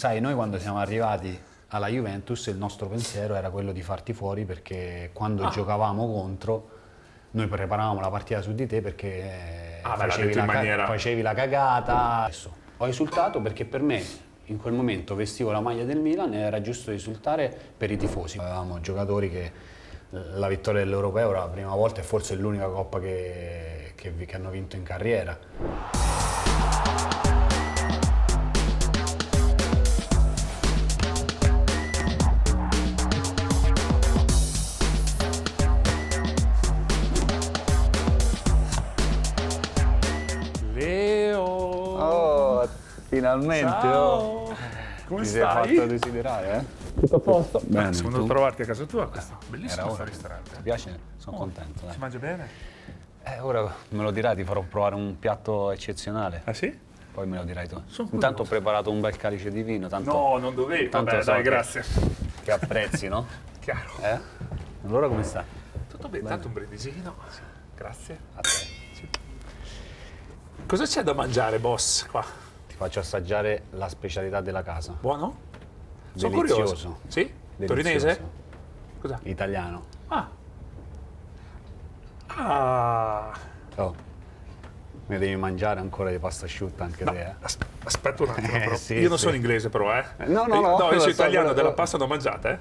Sai, noi quando siamo arrivati alla Juventus il nostro pensiero era quello di farti fuori perché quando giocavamo contro noi preparavamo la partita su di te perché facevi la cagata. Adesso, ho esultato perché per me in quel momento vestivo la maglia del Milan e era giusto esultare per i tifosi. Avevamo giocatori che la vittoria dell'Europeo era la prima volta e forse è l'unica coppa che hanno vinto in carriera. Finalmente, ciao. Come ti stai? sei fatto desiderare, eh? Tutto a posto? Bene, Sono venuto a trovarti a casa tua, questo bellissimo ora. ristorante. Ti piace? Sono contento. Si mangia bene? Ora me lo dirai, ti farò provare un piatto eccezionale. Ah sì? Poi me lo dirai tu. Sono Intanto ho curioso. preparato un bel calice di vino. Tanto, No, non dovevi. tanto Vabbè, so dai, grazie. che apprezzi, no? Chiaro. Allora come sta? Tutto bene, tanto un brindisino. Grazie. A te. Cosa c'è da mangiare, boss, qua? Ti faccio assaggiare la specialità della casa. Buono? Sono Delizioso. curioso. Sì? Delizioso. Torinese? Cos'è? Italiano. Ah. Oh, mi devi mangiare ancora di pasta asciutta anche No, te, eh? aspetta un attimo, però. Sì, Io non sì. sono inglese, però, eh. No, No, io lo sono so, italiano, però- della pasta non mangiate, eh.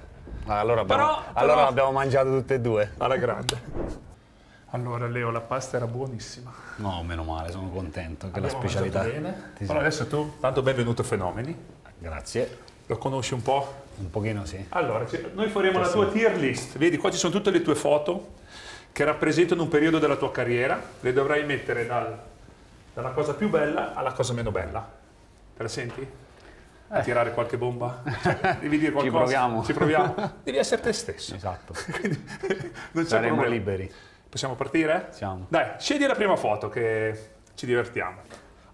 Allora Però- l'abbiamo mangiato tutte e due. Alla grande. Allora, Leo, la pasta era buonissima. No, meno male, sono contento che Abbiamo la specialità. mangiato bene. Ti- Però adesso tu, tanto benvenuto Fenomeni, Grazie, lo conosci un po'? un pochino sì. Allora, noi faremo la tua tier list. Vedi, qua ci sono tutte le tue foto che rappresentano un periodo della tua carriera. Le dovrai mettere dalla cosa più bella alla cosa meno bella. Te la senti? A tirare qualche bomba? Cioè, devi dire qualcosa? proviamo. Ci proviamo? Devi essere te stesso. Esatto, Quindi, non c'è saremo problema. liberi. Possiamo partire? Siamo. Dai, scegli la prima foto che ci divertiamo.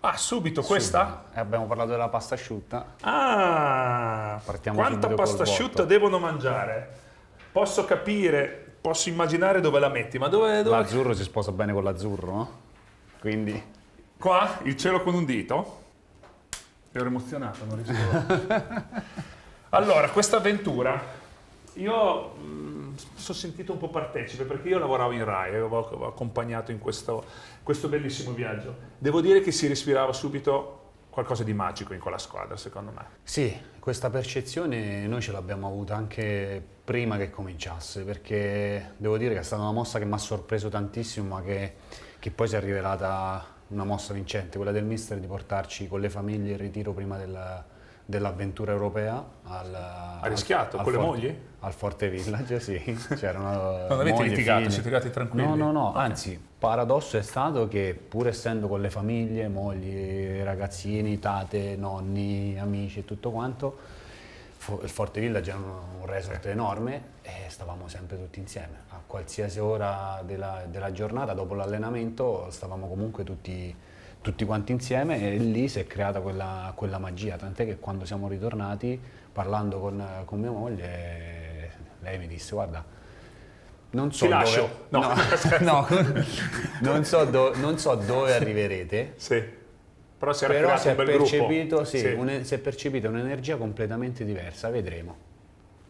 Ah, subito questa? Abbiamo parlato della pasta asciutta. Ah, Partiamo quanta subito pasta col asciutta botto. devono mangiare? Posso capire, posso immaginare dove la metti, ma dove? L'azzurro si sposa bene con l'azzurro, no? Quindi Qua? Il cielo con un dito? Ero emozionato, non riesco. Allora, questa avventura, io sono sentito un po' partecipe perché io lavoravo in Rai, avevo accompagnato in questo bellissimo viaggio. Devo dire che si respirava subito qualcosa di magico in quella squadra, secondo me. sì, questa percezione noi ce l'abbiamo avuta anche prima che cominciasse, perché devo dire che è stata una mossa che mi ha sorpreso tantissimo, ma che poi si è rivelata una mossa vincente, quella del mister di portarci con le famiglie in ritiro prima dell'avventura europea. Ha rischiato con le mogli? Al Forte Village, sì. C'erano Non avete mogli, litigato, figli. siete arrivati tranquilli? No, anzi, paradosso è stato che pur essendo con le famiglie, mogli, ragazzini, tate, nonni, amici e tutto quanto, il Forte Village era un resort enorme e stavamo sempre tutti insieme. A qualsiasi ora della giornata, dopo l'allenamento, stavamo comunque tutti quanti insieme e lì si è creata quella magia, tant'è che quando siamo ritornati, parlando con mia moglie, lei mi disse: guarda, non so Ti lascio. dove, No. non so dove arriverete, Sì. Però si era però creato si è un bel percepito, gruppo. sì, Sì. si è percepita un'energia completamente diversa, vedremo.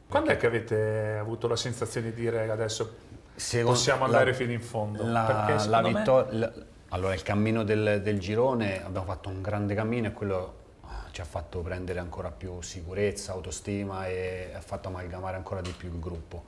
Quando è che avete avuto la sensazione di dire adesso possiamo la- andare fino in fondo? Perché secondo me... Allora, il cammino del girone, abbiamo fatto un grande cammino e quello ci ha fatto prendere ancora più sicurezza, autostima e ha fatto amalgamare ancora di più il gruppo.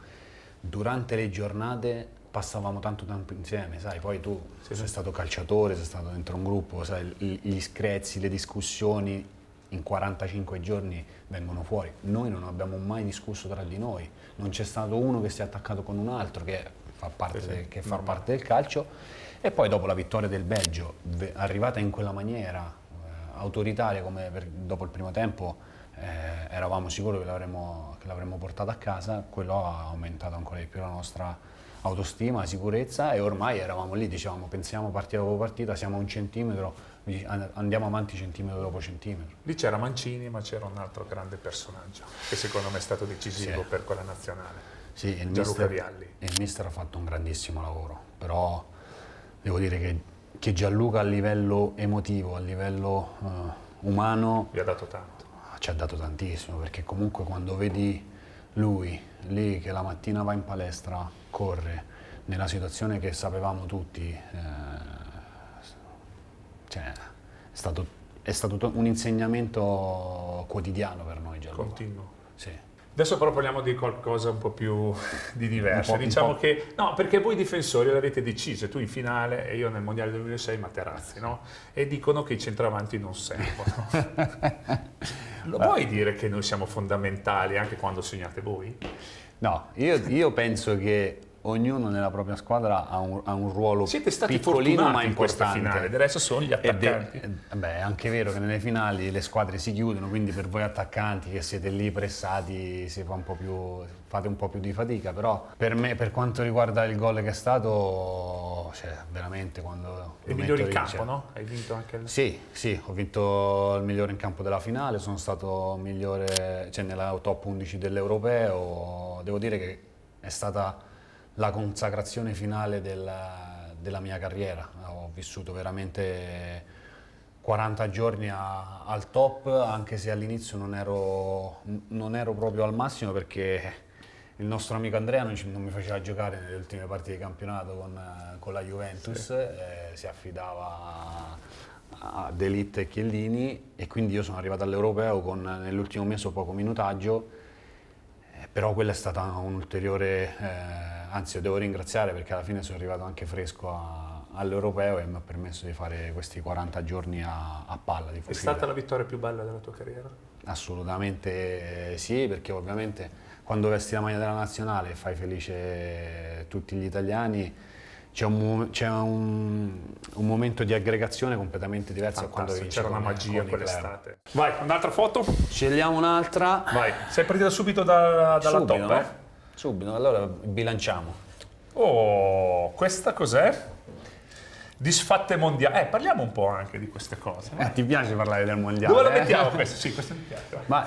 Durante le giornate passavamo tanto tempo insieme, sai, poi tu sei stato calciatore, sei stato dentro un gruppo, sai, gli screzi, le discussioni in 45 giorni vengono fuori. Noi non abbiamo mai discusso tra di noi, non c'è stato uno che si è attaccato con un altro, che fa parte del calcio. E poi dopo la vittoria del Belgio, arrivata in quella maniera autoritaria come dopo il primo tempo, eravamo sicuri che l'avremmo portata a casa, quello ha aumentato ancora di più la nostra autostima, sicurezza e ormai eravamo lì, dicevamo, pensiamo partita dopo partita, siamo a un centimetro, andiamo avanti centimetro dopo centimetro. Lì c'era Mancini, ma c'era un altro grande personaggio che secondo me è stato decisivo per quella nazionale. Sì, Gianluca Vialli. Il mister ha fatto un grandissimo lavoro, però devo dire che Gianluca a livello emotivo, a livello umano, Vi ha dato tanto. ci ha dato tantissimo, perché comunque quando vedi lui lì che la mattina va in palestra, corre, nella situazione che sapevamo tutti, cioè, è stato un insegnamento quotidiano per noi, Gianluca. Continuo. Sì. Adesso però parliamo di qualcosa un po' più di diverso. Un po'. Diciamo che no, perché voi difensori l'avete deciso, tu in finale e io nel mondiale del 2006 Materazzi, no? E dicono che i centravanti non servono. Lo vuoi dire che noi siamo fondamentali anche quando segnate voi? No, io penso che ognuno nella propria squadra ha un ruolo Siete stati piccolino ma fortunati in questa importante. finale, adesso sono gli attaccanti. Beh, è anche vero che nelle finali le squadre si chiudono, quindi per voi attaccanti che siete lì pressati fate un po' più di fatica, però per me, per quanto riguarda il gol che è stato, cioè veramente quando... Il migliore in campo, no? Hai vinto anche il... Sì, ho vinto il migliore in campo della finale, sono stato migliore, cioè nella top 11 dell'Europeo. Devo dire che è stata la consacrazione finale della mia carriera. Ho vissuto veramente 40 giorni al top, anche se all'inizio non ero proprio al massimo, perché il nostro amico Andrea non mi faceva giocare nelle ultime partite di campionato con la Juventus, sì. Si affidava a De Ligt e Chiellini, e quindi io sono arrivato all'Europeo nell'ultimo mese poco minutaggio, però quella è stata un'ulteriore... Anzi, io devo ringraziare perché alla fine sono arrivato anche fresco all'Europeo e mi ha permesso di fare questi 40 giorni a palla di fucile. È stata la vittoria più bella della tua carriera? Assolutamente sì, perché ovviamente quando vesti la maglia della nazionale e fai felice tutti gli italiani, c'è un momento di aggregazione completamente diverso da quando vinci. C'era una magia quell'estate. Vai, un'altra foto? Scegliamo un'altra. Vai, sei partita subito dalla subito, top, no? Subito, allora bilanciamo. Oh, questa cos'è? Disfatte mondiali. Parliamo un po' anche di queste cose. Ti piace parlare del mondiale? Dove lo mettiamo questo? Sì, questo mi piace. Ma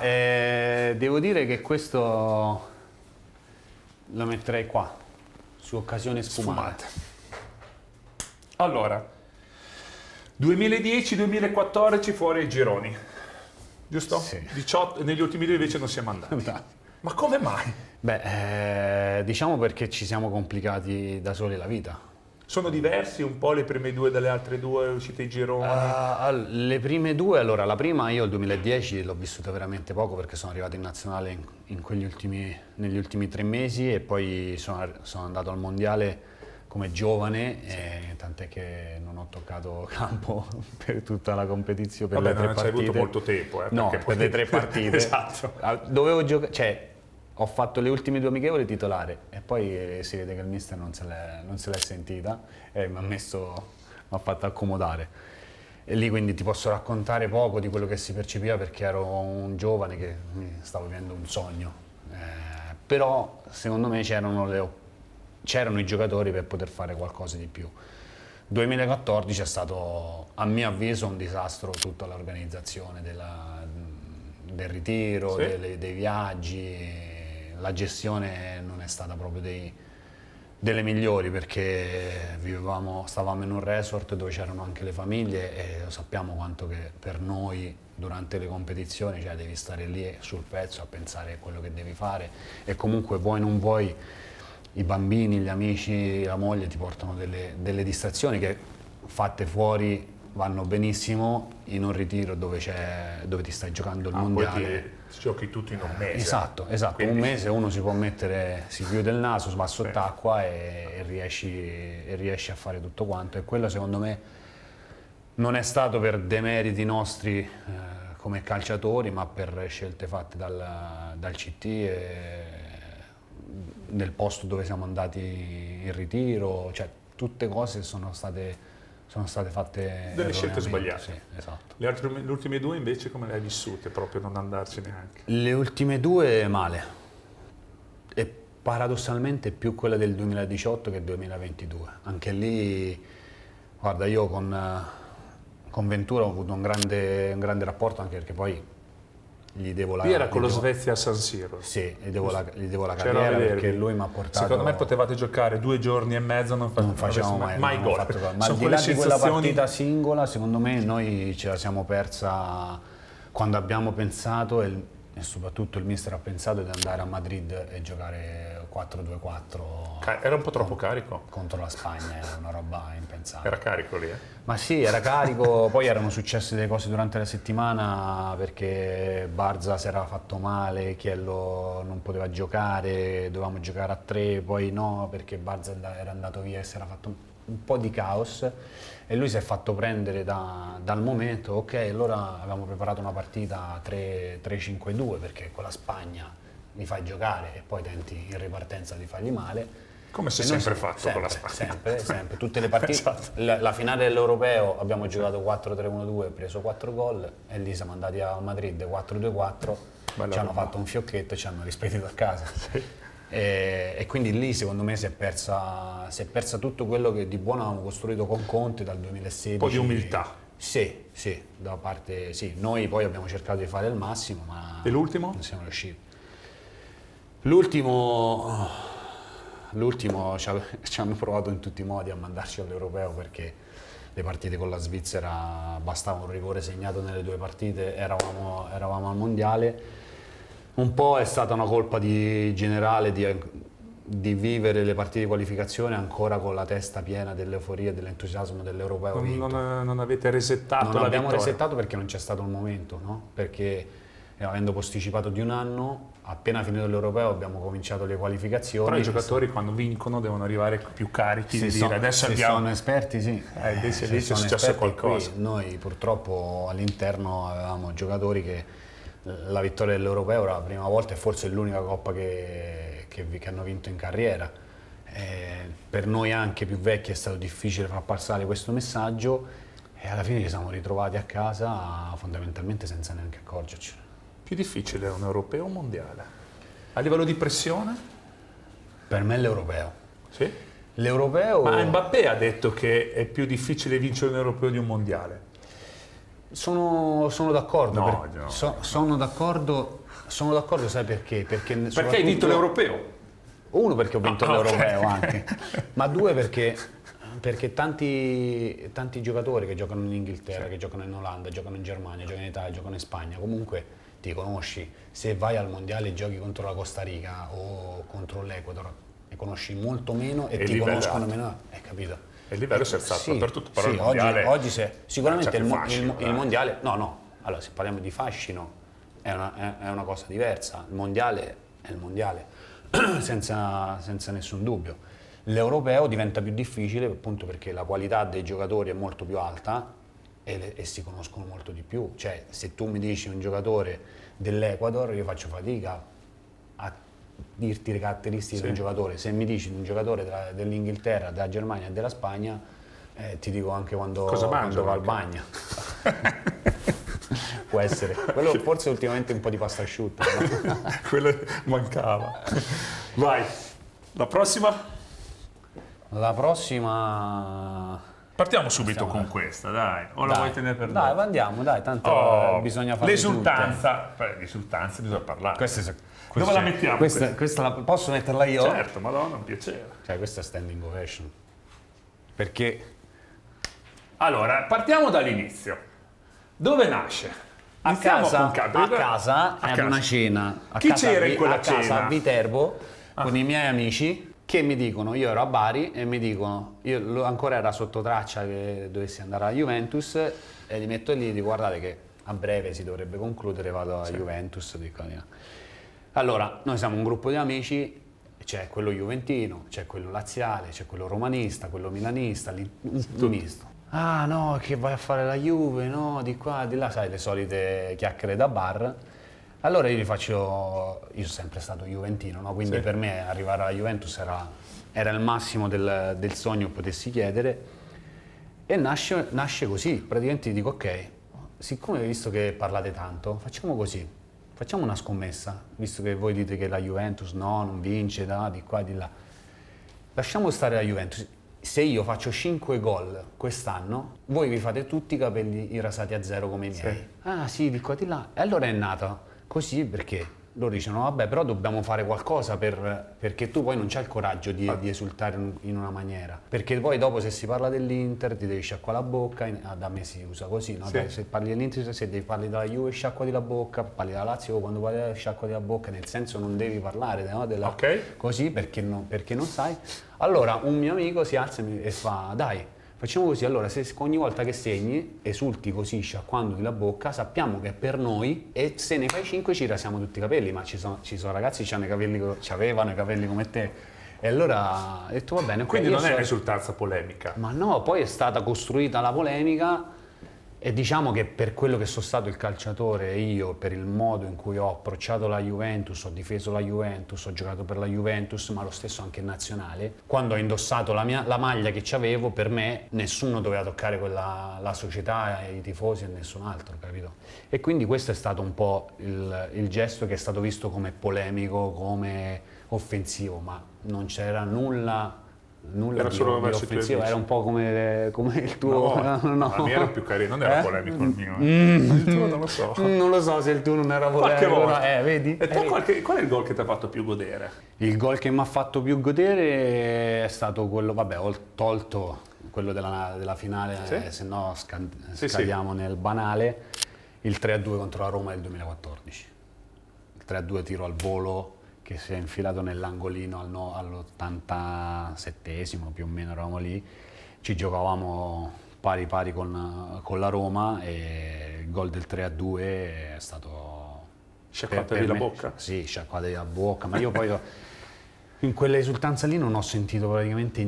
devo dire che questo lo metterei qua, su occasioni sfumate. Allora, 2010-2014 fuori ai gironi, giusto? Sì. 18, negli ultimi due invece non siamo andati. Ma come mai? Beh, diciamo perché ci siamo complicati da soli la vita. Sono diversi un po' le prime due dalle altre due uscite ai gironi? Le prime due, allora la prima io il 2010 l'ho vissuta veramente poco perché sono arrivato in nazionale negli ultimi 3 mesi e poi sono andato al mondiale come giovane, tant'è che non ho toccato campo per tutta la competizione, per le 3 partite. Non ci hai avuto molto tempo. No, per le 3 partite. Esatto. Dovevo giocare, cioè ho fatto le ultime 2 amichevoli titolare e poi si vede che il mister non se l'è sentita e mi ha fatto accomodare. E lì quindi ti posso raccontare poco di quello che si percepiva perché ero un giovane che stavo vivendo un sogno. Però secondo me c'erano i giocatori per poter fare qualcosa di più. 2014 è stato, a mio avviso, un disastro tutta l'organizzazione del ritiro, sì. dei viaggi. La gestione non è stata proprio delle migliori perché stavamo in un resort dove c'erano anche le famiglie e lo sappiamo quanto che per noi durante le competizioni, cioè devi stare lì sul pezzo a pensare a quello che devi fare e comunque vuoi non vuoi i bambini, gli amici, la moglie ti portano delle distrazioni che fatte fuori vanno benissimo, in un ritiro dove ti stai giocando il mondiale. Poi ti giochi tutto in un mese. Esatto. Quindi... Un mese uno si chiude il naso, va sott'acqua e riesci a fare tutto quanto. E quello secondo me non è stato per demeriti nostri come calciatori, ma per scelte fatte dal CT nel posto dove siamo andati in ritiro, cioè tutte cose sono state fatte delle scelte sbagliate. Sì, esatto. Le ultime 2 invece come le hai vissute, proprio non andarci neanche? Le ultime 2 male, e paradossalmente più quella del 2018 che 2022. Anche lì, guarda, io con Ventura ho avuto un grande rapporto, anche perché poi gli devo la... Qui era con lo Svezia a San Siro. Sì, gli devo la carriera perché lui mi ha portato... Secondo me potevate giocare 2 giorni e mezzo, non facevamo mai gol. Ma al di là di quella partita singola, secondo me noi ce la siamo persa quando abbiamo pensato, e soprattutto il mister ha pensato di andare a Madrid e giocare 4-2-4 Era un po' troppo carico? contro la Spagna, era una roba impensabile. Era carico lì, Ma sì, era carico, poi erano successe delle cose durante la settimana perché Barza si era fatto male, Chiello non poteva giocare, dovevamo giocare a 3, poi no perché Barza era andato via e si era fatto un po' di caos e lui si è fatto prendere dal momento, ok, allora avevamo preparato una partita 3-5-2 perché con la Spagna li fai giocare e poi tenti in ripartenza di fargli male. come si è E noi sempre fatto con la sempre, Spagna. sempre, tutte le partite. Esatto. La finale dell'Europeo abbiamo giocato 4-3-1-2, preso 4 gol e lì siamo andati a Madrid 4-2-4, Bella ci hanno roba. fatto un fiocchetto e ci hanno rispedito a casa. E quindi lì secondo me si è persa tutto quello che di buono avevamo costruito con Conte dal 2016. Un po' di umiltà. Sì, da parte, sì. Noi poi abbiamo cercato di fare il massimo, ma E l'ultimo? non siamo riusciti. L'ultimo ci hanno provato in tutti i modi a mandarci all'Europeo perché le partite con la Svizzera bastava un rigore segnato nelle 2 partite, eravamo al mondiale. Un po' è stata una colpa generale di vivere le partite di qualificazione ancora con la testa piena dell'euforia e dell'entusiasmo dell'Europeo vinto. Non avete resettato Non la abbiamo vittoria? resettato perché non c'è stato il momento, no? Perché avendo posticipato di un anno, appena finito l'Europeo abbiamo cominciato le qualificazioni. Però i giocatori quando vincono devono arrivare più carichi di Se dire adesso se abbiamo... sono esperti, sì. invece Se lì c'è sono successo esperti qualcosa. qui. Noi purtroppo all'interno avevamo giocatori che la vittoria dell'Europeo era la prima volta e forse è l'unica coppa che hanno vinto in carriera. Per noi anche più vecchi è stato difficile far passare questo messaggio e alla fine ci siamo ritrovati a casa fondamentalmente senza neanche accorgerci. Più difficile un europeo o un mondiale? A livello di pressione? Per me è l'Europeo. Sì. L'Europeo... Ma Mbappé ha detto che è più difficile vincere un europeo di un mondiale. Sono d'accordo, No, no. sono d'accordo, sai perché? Perché Perché hai soprattutto- vinto l'europeo? Uno perché ho vinto Ah, ok. l'Europeo anche, ma due perché tanti giocatori che giocano in Inghilterra, che giocano in Olanda, giocano in Germania, giocano in Italia, giocano in Spagna, comunque ti conosci. Se vai al mondiale e giochi contro la Costa Rica o contro l'Ecuador, ne conosci molto meno e E ti livello conoscono alto. meno, capito? E il livello si è alzato Sì, dappertutto, però sì, il mondiale... oggi sicuramente c'è il, più mo- fascino, il dai. mondiale, no, allora se parliamo di fascino è una cosa diversa, il mondiale è il mondiale, senza nessun dubbio. L'europeo diventa più difficile appunto perché la qualità dei giocatori è molto più alta e si conoscono molto di più, cioè se tu mi dici un giocatore dell'Ecuador io faccio fatica a dirti le caratteristiche di un giocatore, se mi dici di un giocatore dell'Inghilterra, della Germania e della Spagna ti dico anche quando mangia va al anche? bagno. Può essere, quello forse ultimamente un po' di pasta asciutta. No? Quello mancava. Vai, la prossima? La prossima... Partiamo subito con questa, dai. O la vuoi tenere per Dai, dopo? andiamo, dai, tanto Oh, bisogna fare l'esultanza. L'esultanza bisogna parlare. Dove la mettiamo? Questa posso metterla io? Certo, madonna, un piacere. Cioè, questa è standing ovation. Perché Allora, partiamo dall'inizio. Dove nasce? a Iniziamo casa, con Capri. ad casa. una cena, Chi c'era in quella a casa cena? a Viterbo con i miei amici che mi dicono, io ero a Bari e mi dicono, ancora era sotto traccia che dovessi andare alla Juventus e li metto lì e dico guardate che a breve si dovrebbe concludere, vado alla Juventus. Dico, "Andiamo". Allora, noi siamo un gruppo di amici, c'è quello juventino, c'è quello laziale, c'è quello romanista, quello milanista, un misto. Ah no, che vai a fare la Juve, no, di qua, di là, sai, le solite chiacchiere da bar. Allora io sono sempre stato juventino, no? Quindi per me arrivare alla Juventus era il massimo del sogno che potessi chiedere. E nasce così, praticamente dico ok, siccome visto che parlate tanto, facciamo così, facciamo una scommessa, visto che voi dite che la Juventus no, non vince, di qua, di là. Lasciamo stare la Juventus. Se io faccio 5 gol quest'anno, voi vi fate tutti i capelli irasati a zero come i miei. Ah sì, di qua di là. E allora è nata così perché loro dicono vabbè però dobbiamo fare qualcosa perché tu poi non c'hai il coraggio di esultare in una maniera, perché poi dopo se si parla dell'Inter ti devi sciacquare la bocca, da me si usa così, no? Sì. Se parli dell'Inter, se devi parli della Juve sciacquati la bocca, parli della Lazio quando parli della sciacquati la bocca, nel senso non devi parlare, no? Così perché non sai. Allora un mio amico si alza e fa dai, facciamo così, allora se ogni volta che segni esulti così sciacquandoti la bocca, sappiamo che è per noi e se ne fai 5 ci rasiamo tutti i capelli, ma ci sono ragazzi che avevano i capelli come te. E allora ho detto va bene. Quindi non è un'esultanza polemica. Ma no, poi è stata costruita la polemica e diciamo che per quello che sono stato il calciatore io, per il modo in cui ho approcciato la Juventus, ho difeso la Juventus, ho giocato per la Juventus, ma lo stesso anche in nazionale, quando ho indossato la maglia che c'avevo, per me nessuno doveva toccare la società, i tifosi e nessun altro, capito? E quindi questo è stato un po' il gesto che è stato visto come polemico, come offensivo, ma non c'era nulla era solo verso i tuoi amici. Era un po' come il tuo. No. La mia era più carina, non era polemico il mio. Il tuo non lo so. Non lo so se il tuo non era polemico. Qualche volta. Vedi? E te qual è il gol che ti ha fatto più godere? Il gol che mi ha fatto più godere è stato quello, vabbè, ho tolto quello della finale, sì? se no scadiamo nel banale, il 3-2 contro la Roma del 2014. Il 3-2 tiro al volo che si è infilato nell'angolino all'87esimo, più o meno eravamo lì, ci giocavamo pari con la Roma e il gol del 3-2 è stato... Sciacquatevi la bocca? Sì, sciacquatevi la bocca, ma io poi in quell'esultanza lì non ho sentito praticamente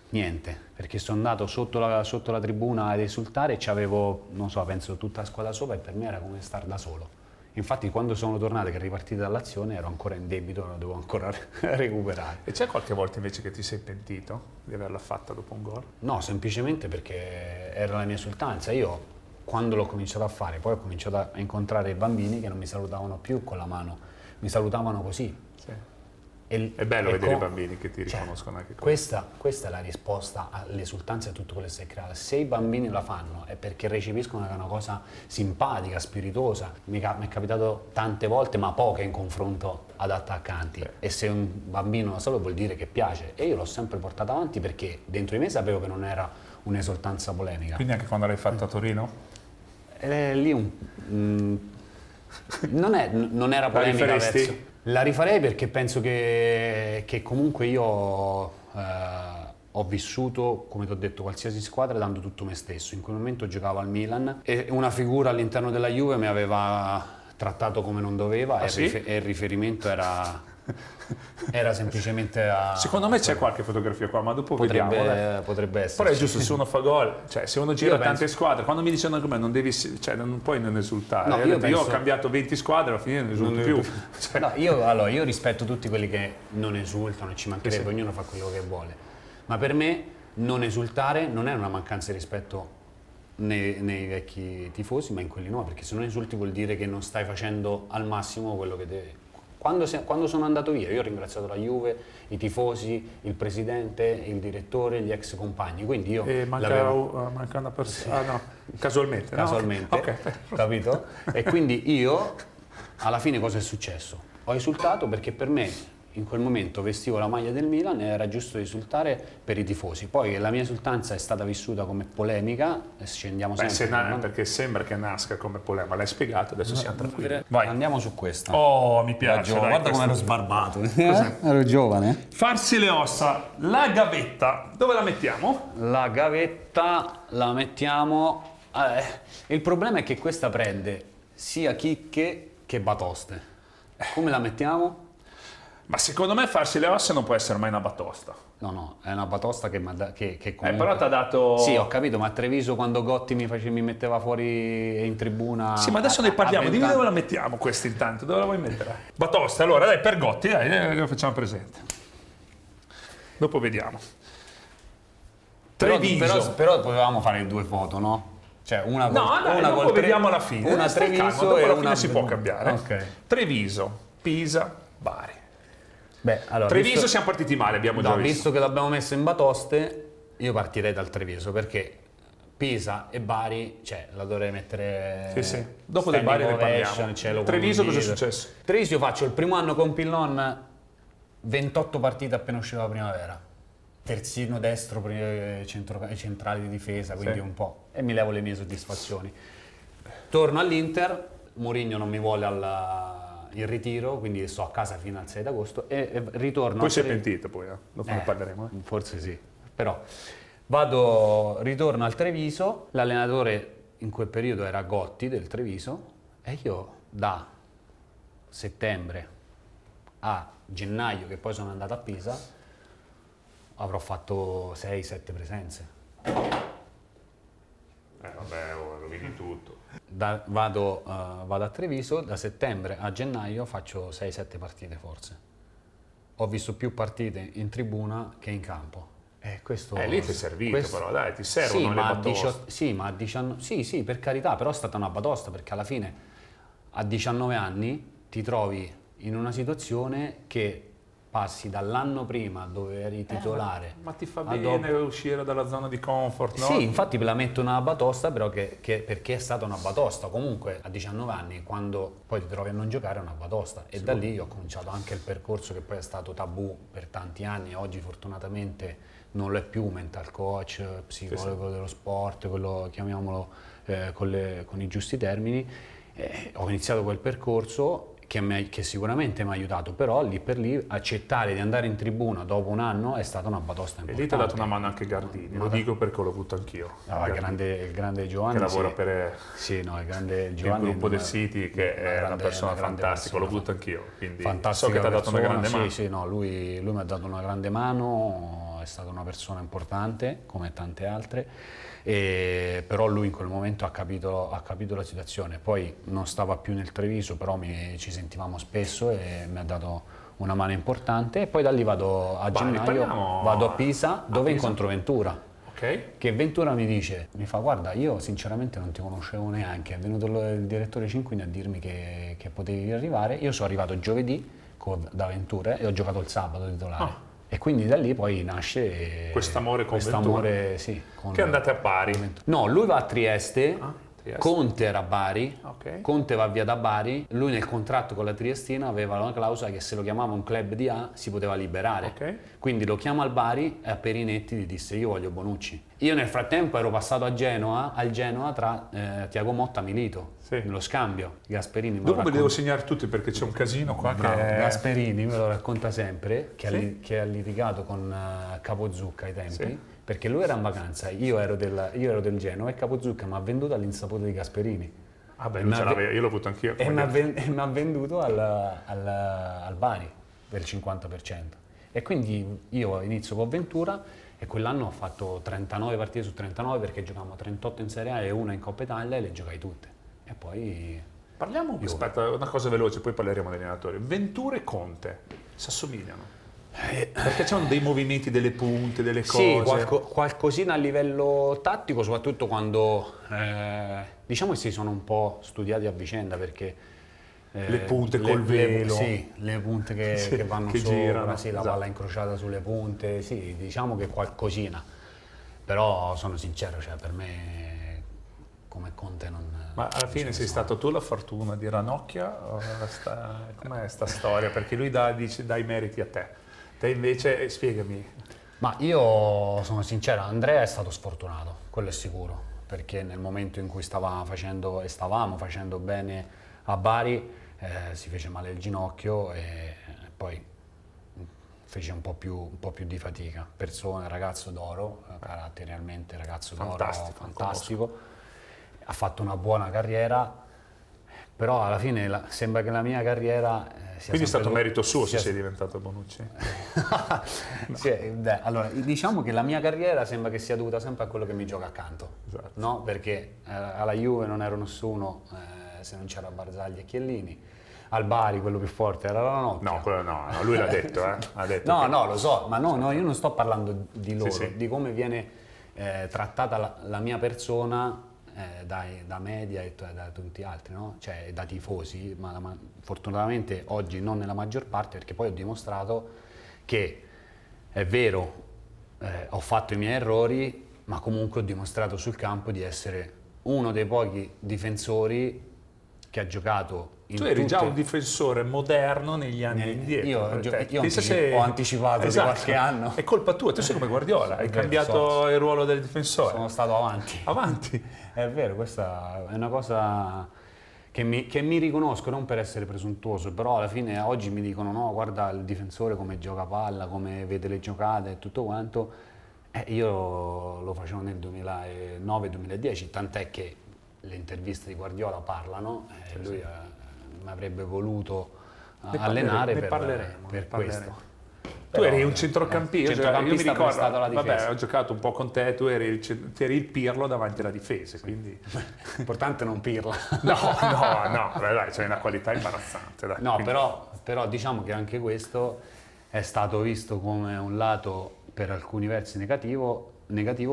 niente, perché sono andato sotto la tribuna ad esultare e c'avevo, non so, penso tutta la squadra sopra e per me era come star da solo. Infatti quando sono tornato, che ripartito dall'azione, ero ancora in debito, lo dovevo ancora recuperare. E c'è qualche volta invece che ti sei pentito di averla fatta dopo un gol? No, semplicemente perché era la mia esultanza. Io quando l'ho cominciato a fare, poi ho cominciato a incontrare i bambini che non mi salutavano più con la mano, mi salutavano così. Sì. È bello vedere i bambini che ti riconoscono anche così. Questa è la risposta all'esultanza e a tutto quello che si è creato. Se i bambini la fanno è perché recepiscono che è una cosa simpatica, spiritosa. Mi è capitato tante volte, ma poche in confronto ad attaccanti. E se un bambino la solo vuol dire che piace. E io l'ho sempre portata avanti perché dentro di me sapevo che non era un'esultanza polemica. Quindi anche quando l'hai fatta a Torino? Lì non era polemica. La rifaresti? La rifarei perché penso che comunque io ho vissuto, come ti ho detto, qualsiasi squadra dando tutto me stesso. In quel momento giocavo al Milan e una figura all'interno della Juve mi aveva trattato come non doveva e il riferimento era semplicemente a... Secondo me c'è qualche fotografia qua, ma dopo vediamo. Potrebbe essere. Però è giusto, se uno fa gol, cioè se uno gira tante squadre, quando mi dicono come non devi, cioè non puoi non esultare. No, io ho cambiato 20 squadre, alla fine non esulto più. Cioè. No, io rispetto tutti quelli che non esultano, ci mancherebbe, ognuno fa quello che vuole. Ma per me non esultare non è una mancanza di rispetto nei vecchi tifosi, ma in quelli nuovi, perché se non esulti vuol dire che non stai facendo al massimo quello che devi. Quando sono andato via, io ho ringraziato la Juve, i tifosi, il presidente, il direttore, gli ex compagni, quindi io manca una persona, no, casualmente, no? Okay. Capito? E quindi io, alla fine cosa è successo? Ho esultato perché per me in quel momento vestivo la maglia del Milan e era giusto esultare per i tifosi. Poi la mia esultanza è stata vissuta come polemica, e scendiamo sempre. Perché sembra che nasca come polemica, l'hai spiegato, adesso siamo tranquilli. Vai. Andiamo su questa. Oh, mi piace. Guarda come ero sbarbato. Ero giovane. Farsi le ossa, la gavetta, dove la mettiamo? La gavetta la mettiamo... il problema è che questa prende sia chicche che batoste. Come la mettiamo? Ma secondo me farsi le ossa non può essere mai una batosta. No, è una batosta che comunque... però ti ha dato... Sì, ho capito, ma a Treviso quando Gotti mi metteva fuori in tribuna... Sì, ma adesso ne parliamo, dimmi dove la mettiamo questa intanto, dove la vuoi mettere? Batosta, allora dai, per Gotti, dai, lo facciamo presente. Dopo vediamo. Treviso. Però potevamo fare due foto, no? Cioè una dopo vediamo alla fine. Una Treviso dopo e alla fine si può cambiare. Okay. Treviso, Pisa, Bari. Beh, allora, Treviso siamo partiti male, abbiamo già visto. Visto che l'abbiamo messa in batoste, io partirei dal Treviso perché Pisa e Bari, cioè la dovrei mettere. Sì. Dopo del Bari ne parliamo. Treviso cosa è successo? Treviso io faccio il primo anno con Pillon 28 partite appena usciva la primavera. Terzino destro, centrale di difesa, quindi un po'. E mi levo le mie soddisfazioni. Torno all'Inter, Mourinho non mi vuole in ritiro, quindi sto a casa fino al 6 d'agosto e ritorno. Poi sei pentito poi, dopo ne parleremo. Forse sì, però ritorno al Treviso, l'allenatore in quel periodo era Gotti del Treviso e io da settembre a gennaio, che poi sono andato a Pisa, avrò fatto 6-7 presenze. Vabbè, rovini tutto. Vado a Treviso, da settembre a gennaio faccio 6-7 partite forse. Ho visto più partite in tribuna che in campo. Lì ti è servito però, dai, ti servono le batoste. Sì, per carità, però è stata una batosta perché alla fine a 19 anni ti trovi in una situazione che passi dall'anno prima dove eri titolare. Ma ti fa bene uscire dalla zona di comfort, no? Sì, infatti me la metto una batosta, però perché è stata una batosta. Comunque a 19 anni, quando poi ti trovi a non giocare, è una batosta. E da lì ho cominciato anche il percorso che poi è stato tabù per tanti anni. Oggi fortunatamente non lo è più, mental coach, psicologo dello sport, quello chiamiamolo con i giusti termini. Ho iniziato quel percorso che sicuramente mi ha aiutato, però lì per lì accettare di andare in tribuna dopo un anno è stata una batosta importante. E lì ti ha dato una mano anche Gardini, lo dico perché l'ho avuto anch'io. Il grande Giovanni. Che lavora per il grande Giovanni, il gruppo del City, che è una persona fantastica, l'ho avuto anch'io, quindi so che ti ha dato una grande mano. Lui mi ha dato una grande mano, è stata una persona importante, come tante altre. Però lui in quel momento ha capito la situazione, poi non stava più nel Treviso, però ci sentivamo spesso e mi ha dato una mano importante e poi da lì vado a gennaio, vado a Pisa dove incontro Ventura. Che Ventura mi fa guarda, io sinceramente non ti conoscevo neanche, è venuto il direttore Cinquini a dirmi che potevi arrivare, io sono arrivato giovedì da Ventura e ho giocato il sabato titolare. E quindi da lì poi nasce quest'amore con Ventura. Sì, che andate a Bari? No, lui va a Trieste. Conte era a Bari, Conte va via da Bari, lui nel contratto con la Triestina aveva una clausola che se lo chiamava un club di A si poteva liberare, quindi lo chiama al Bari e a Perinetti gli disse io voglio Bonucci. Io nel frattempo ero passato al Genoa tra Tiago Motta e Milito, nello scambio. Gasperini dopo me li devo segnare tutti perché c'è un casino qua. Gasperini me lo racconta sempre che ha litigato con Capozucca ai tempi, perché lui era in vacanza, io ero del Genoa e Capozucca mi ha venduto all'insaputa di Gasperini. Io l'ho avuto anch'io. E mi ha venduto al Bari per il 50%. E quindi io inizio con Ventura e quell'anno ho fatto 39 partite su 39 perché giocavamo 38 in Serie A e una in Coppa Italia e le giocai tutte. E poi... Parliamo, aspetta, una cosa veloce, poi parleremo degli allenatori. Ventura e Conte si assomigliano? Perché c'erano dei movimenti, delle punte, delle cose. Sì, qualcosina a livello tattico, soprattutto quando diciamo che si sono un po' studiati a vicenda perché le punte col velo. Le punte che vanno che sopra, girano, la palla incrociata sulle punte, diciamo che qualcosina. Però sono sincero, cioè per me come Conte non... Ma alla fine sei stato tu la fortuna di Ranocchia? Com'è sta storia? Perché lui dice dai meriti a te. Te invece, spiegami. Ma io sono sincero, Andrea è stato sfortunato, quello è sicuro, perché nel momento in cui stavamo facendo bene a Bari, si fece male il ginocchio e poi fece un po' più di fatica. Ragazzo d'oro, caratterialmente ragazzo d'oro, fantastico. Ha fatto una buona carriera, però alla fine sembra che la mia carriera sia quindi è stato merito suo se sei diventato Bonucci? Allora, diciamo che la mia carriera sembra che sia dovuta sempre a quello che mi gioca accanto, no? Perché alla Juve non ero nessuno se non c'era Barzagli e Chiellini, al Bari quello più forte era Ranocchia. No, quello no, lui l'ha detto, Ha detto no, lo so, ma no, io non sto parlando di loro, di come viene trattata la mia persona da media e da tutti gli altri, no? Cioè da tifosi, ma fortunatamente oggi non nella maggior parte, perché poi ho dimostrato che è vero, ho fatto i miei errori, ma comunque ho dimostrato sul campo di essere uno dei pochi difensori che ha giocato in Tu eri già tutte- un difensore moderno negli anni indietro. Io Pensa se- ho anticipato Esatto. di qualche anno. È colpa tua, tu sei come Guardiola, hai È vero, cambiato il ruolo del difensore. Sono stato avanti. Avanti. È vero, questa è una cosa che mi riconosco, non per essere presuntuoso, però alla fine oggi mi dicono no, guarda il difensore come gioca palla, come vede le giocate e tutto quanto. Io lo facevo nel 2009-2010, tant'è che le interviste di Guardiola parlano, lui mi avrebbe voluto allenare ne per parleremo. questo. Tu eri un centrocampista, io mi centrocampista ricordo, prestato alla difesa. vabbè, ho giocato un po' con te, tu eri il Pirlo davanti alla difesa, quindi... L'importante è non pirla. No, beh, dai, c'è una qualità imbarazzante. Dai. No, Quindi- però diciamo che anche questo è stato visto come un lato per alcuni versi negativo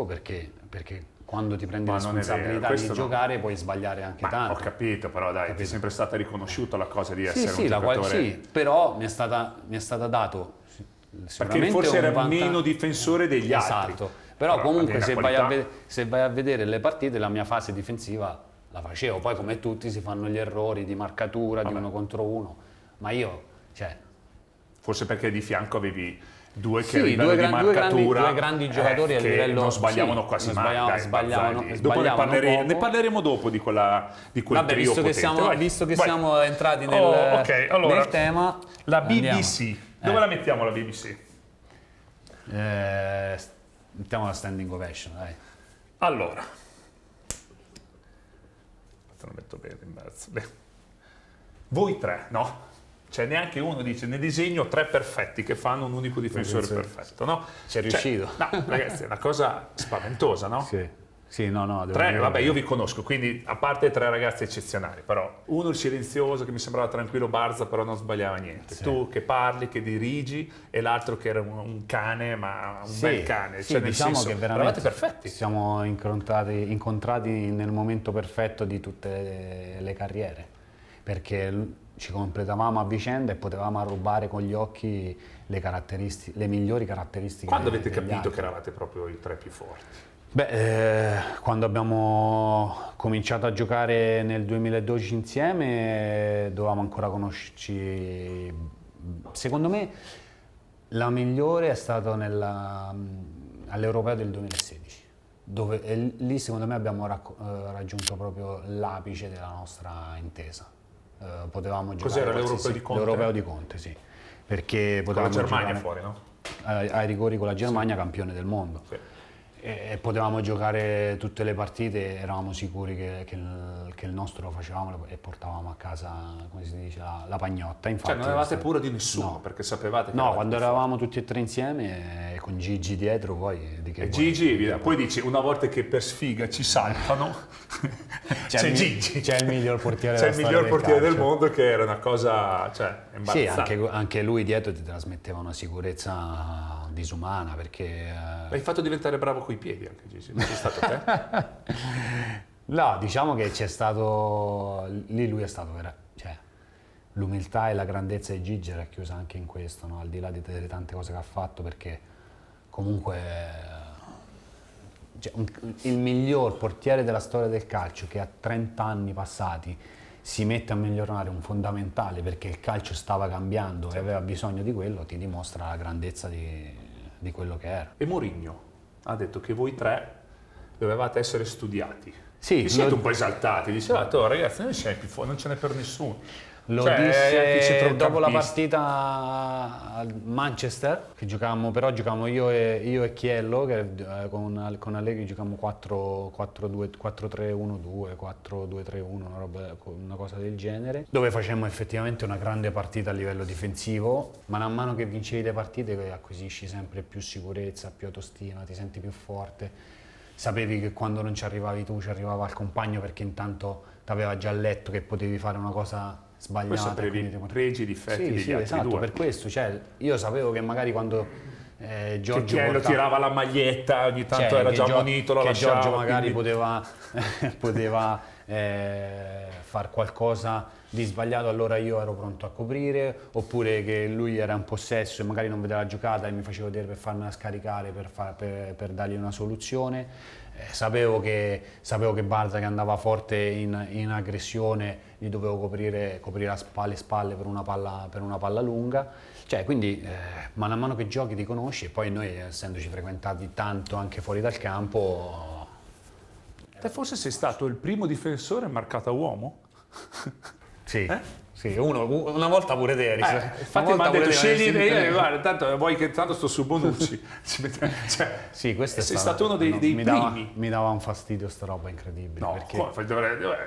perché quando ti prendi Ma non è responsabilità vero, di questo no. giocare puoi sbagliare anche Ma tanto. ho capito, però dai, ti è sempre stata riconosciuta la cosa di essere Sì, un giocatore... sì, però mi è stata dato Perché sicuramente forse un era vantaggio. meno difensore degli altri. Esatto, però comunque avevi se una vai, qualità. se vai a vedere le partite la mia fase difensiva la facevo, poi come tutti si fanno gli errori di marcatura, di uno contro uno, ma io, cioè... Forse perché di fianco avevi due che Sì, a livello di marcatura due grandi giocatori a che livello... non sbagliavano sì, quasi non mai. Dai, sbagliavano Bazzagli. Dopo poco. ne parleremo dopo di quel Vabbè, trio potente. visto che Vai. siamo entrati nel, ok, allora, nel tema... La andiamo. BBC, dove la mettiamo la BBC? Mettiamo la standing ovation, dai. Allora, te lo metto bene in mezzo. Beh. Voi tre, no? Cioè neanche uno dice, ne disegno tre perfetti che fanno un unico difensore perfetto, no? Ci è riuscito. No, ragazzi, è una cosa spaventosa, no? Sì, no, devo Tre, dire vabbè, che- io vi conosco, quindi a parte tre ragazzi eccezionali, però uno il silenzioso che mi sembrava tranquillo Barza, però non sbagliava niente. Sì. Tu che parli, che dirigi, e l'altro che era un cane, ma un bel cane. Sì, Cioè, nel diciamo senso, che veramente eravate perfetti. siamo incontrati nel momento perfetto di tutte le carriere, perché ci completavamo a vicenda e potevamo rubare con gli occhi le migliori caratteristiche. Quando avete degli capito altri. che eravate proprio i tre più forti? Quando abbiamo cominciato a giocare nel 2012 insieme, dovevamo ancora conoscerci. Secondo me la migliore è stata all'Europeo del 2016, dove lì secondo me abbiamo raggiunto proprio l'apice della nostra intesa. Potevamo giocare Cos'era l'Europeo qualsiasi- di Conte? L'Europeo di Conte, sì. Perché Con la potevamo Germania giocare fuori, no? ai rigori con la Germania, campione del mondo. Sì. E potevamo giocare tutte le partite, eravamo sicuri che il nostro lo facevamo e portavamo a casa, come si dice, la pagnotta. Infatti, Cioè non avevate questo- paura di nessuno, No. perché sapevate che No, eravate quando più forti. eravamo tutti e tre insieme, con Gigi dietro, poi di che E vuoi? Gigi, poi dici, una volta che per sfiga ci saltano, c'è Gigi. C'è il miglior portiere C'è della il storia miglior del portiere del calcio. mondo, che era una cosa, cioè, Sì, imbarazzante. anche lui dietro ti trasmetteva una sicurezza disumana, perché... L'hai fatto diventare bravo coi piedi anche Gigi, non sei stato te? No, diciamo che c'è stato... Lì lui è stato cioè, l'umiltà e la grandezza di Gigi era chiusa anche in questo, no? Al di là delle tante cose che ha fatto, perché comunque cioè, il miglior portiere della storia del calcio che a 30 anni passati si mette a migliorare un fondamentale perché il calcio stava cambiando e aveva bisogno di quello, ti dimostra la grandezza di quello che era. E Mourinho ha detto che voi tre dovevate essere studiati. Sì, Vi siete lo- un po' esaltati, diceva, oh, ragazzi, non ce n'è più fuori, non ce n'è per nessuno. Lo Cioè, anche i disse centrocampisti. dopo la partita al Manchester, che giocavamo io e Chiello, che con Allegri giocavamo 4-2-4-3-1-2, 4-2-3-1, una cosa del genere, dove facemmo effettivamente una grande partita a livello difensivo, ma man mano che vincevi le partite acquisisci sempre più sicurezza, più autostima, ti senti più forte. Sapevi che quando non ci arrivavi tu ci arrivava il compagno perché intanto ti aveva già letto che potevi fare una cosa sbagliata. Poi sapevi quindi ti- pregi e difetti Sì, degli sì, altri esatto, due. per questo, cioè, io sapevo che magari quando Che Giorgio Chiello tirava la maglietta, ogni tanto cioè, era che già Gio- ammonito, lo che lasciava. Giorgio magari quindi- poteva far qualcosa di sbagliato allora io ero pronto a coprire, oppure che lui era in possesso e magari non vedeva la giocata e mi facevo vedere per farmela scaricare, per dargli una soluzione. Sapevo che Barza, che andava forte in aggressione, gli dovevo coprire le spalle per una palla lunga. Cioè, quindi mano a mano che giochi ti conosci, e poi noi, essendoci frequentati tanto anche fuori dal campo... Te forse sei stato il primo difensore marcato a uomo? Sì, sì, una volta pure te eri. Infatti mi ha detto scegli, guarda, tanto vuoi che tanto sto su Bonucci. Cioè, sì, questo sei stato uno dei primi. Mi dava un fastidio sta roba incredibile. No, perché...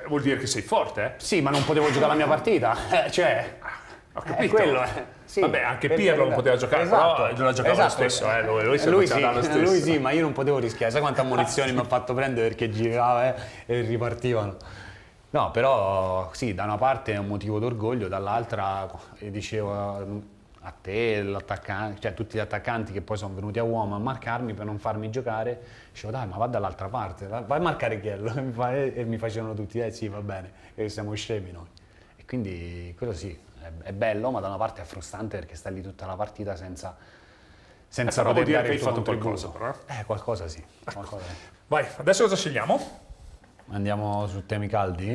vuol dire che sei forte, eh? Sì, ma non potevo giocare la mia partita. Cioè, ho capito. Quello sì, vabbè, anche Pirlo non poteva giocare, esatto, però non giocava lo stesso, lui sì, ma io non potevo rischiare. Sai quante ammonizioni mi ha fatto prendere perché girava e ripartivano. No, però sì, da una parte è un motivo d'orgoglio, dall'altra dicevo a te, l'attaccante, cioè tutti gli attaccanti che poi sono venuti a uomo a marcarmi per non farmi giocare, dicevo dai, ma va dall'altra parte, vai a marcare Chiello, e mi facevano tutti, sì, va bene, che siamo scemi noi. E quindi quello sì, è bello, ma da una parte è frustrante perché stai lì tutta la partita senza poter dire dare che hai il tuo fatto contributo. qualcosa, però. Qualcosa sì, qualcosa sì. Vai, adesso cosa scegliamo? Andiamo su temi caldi?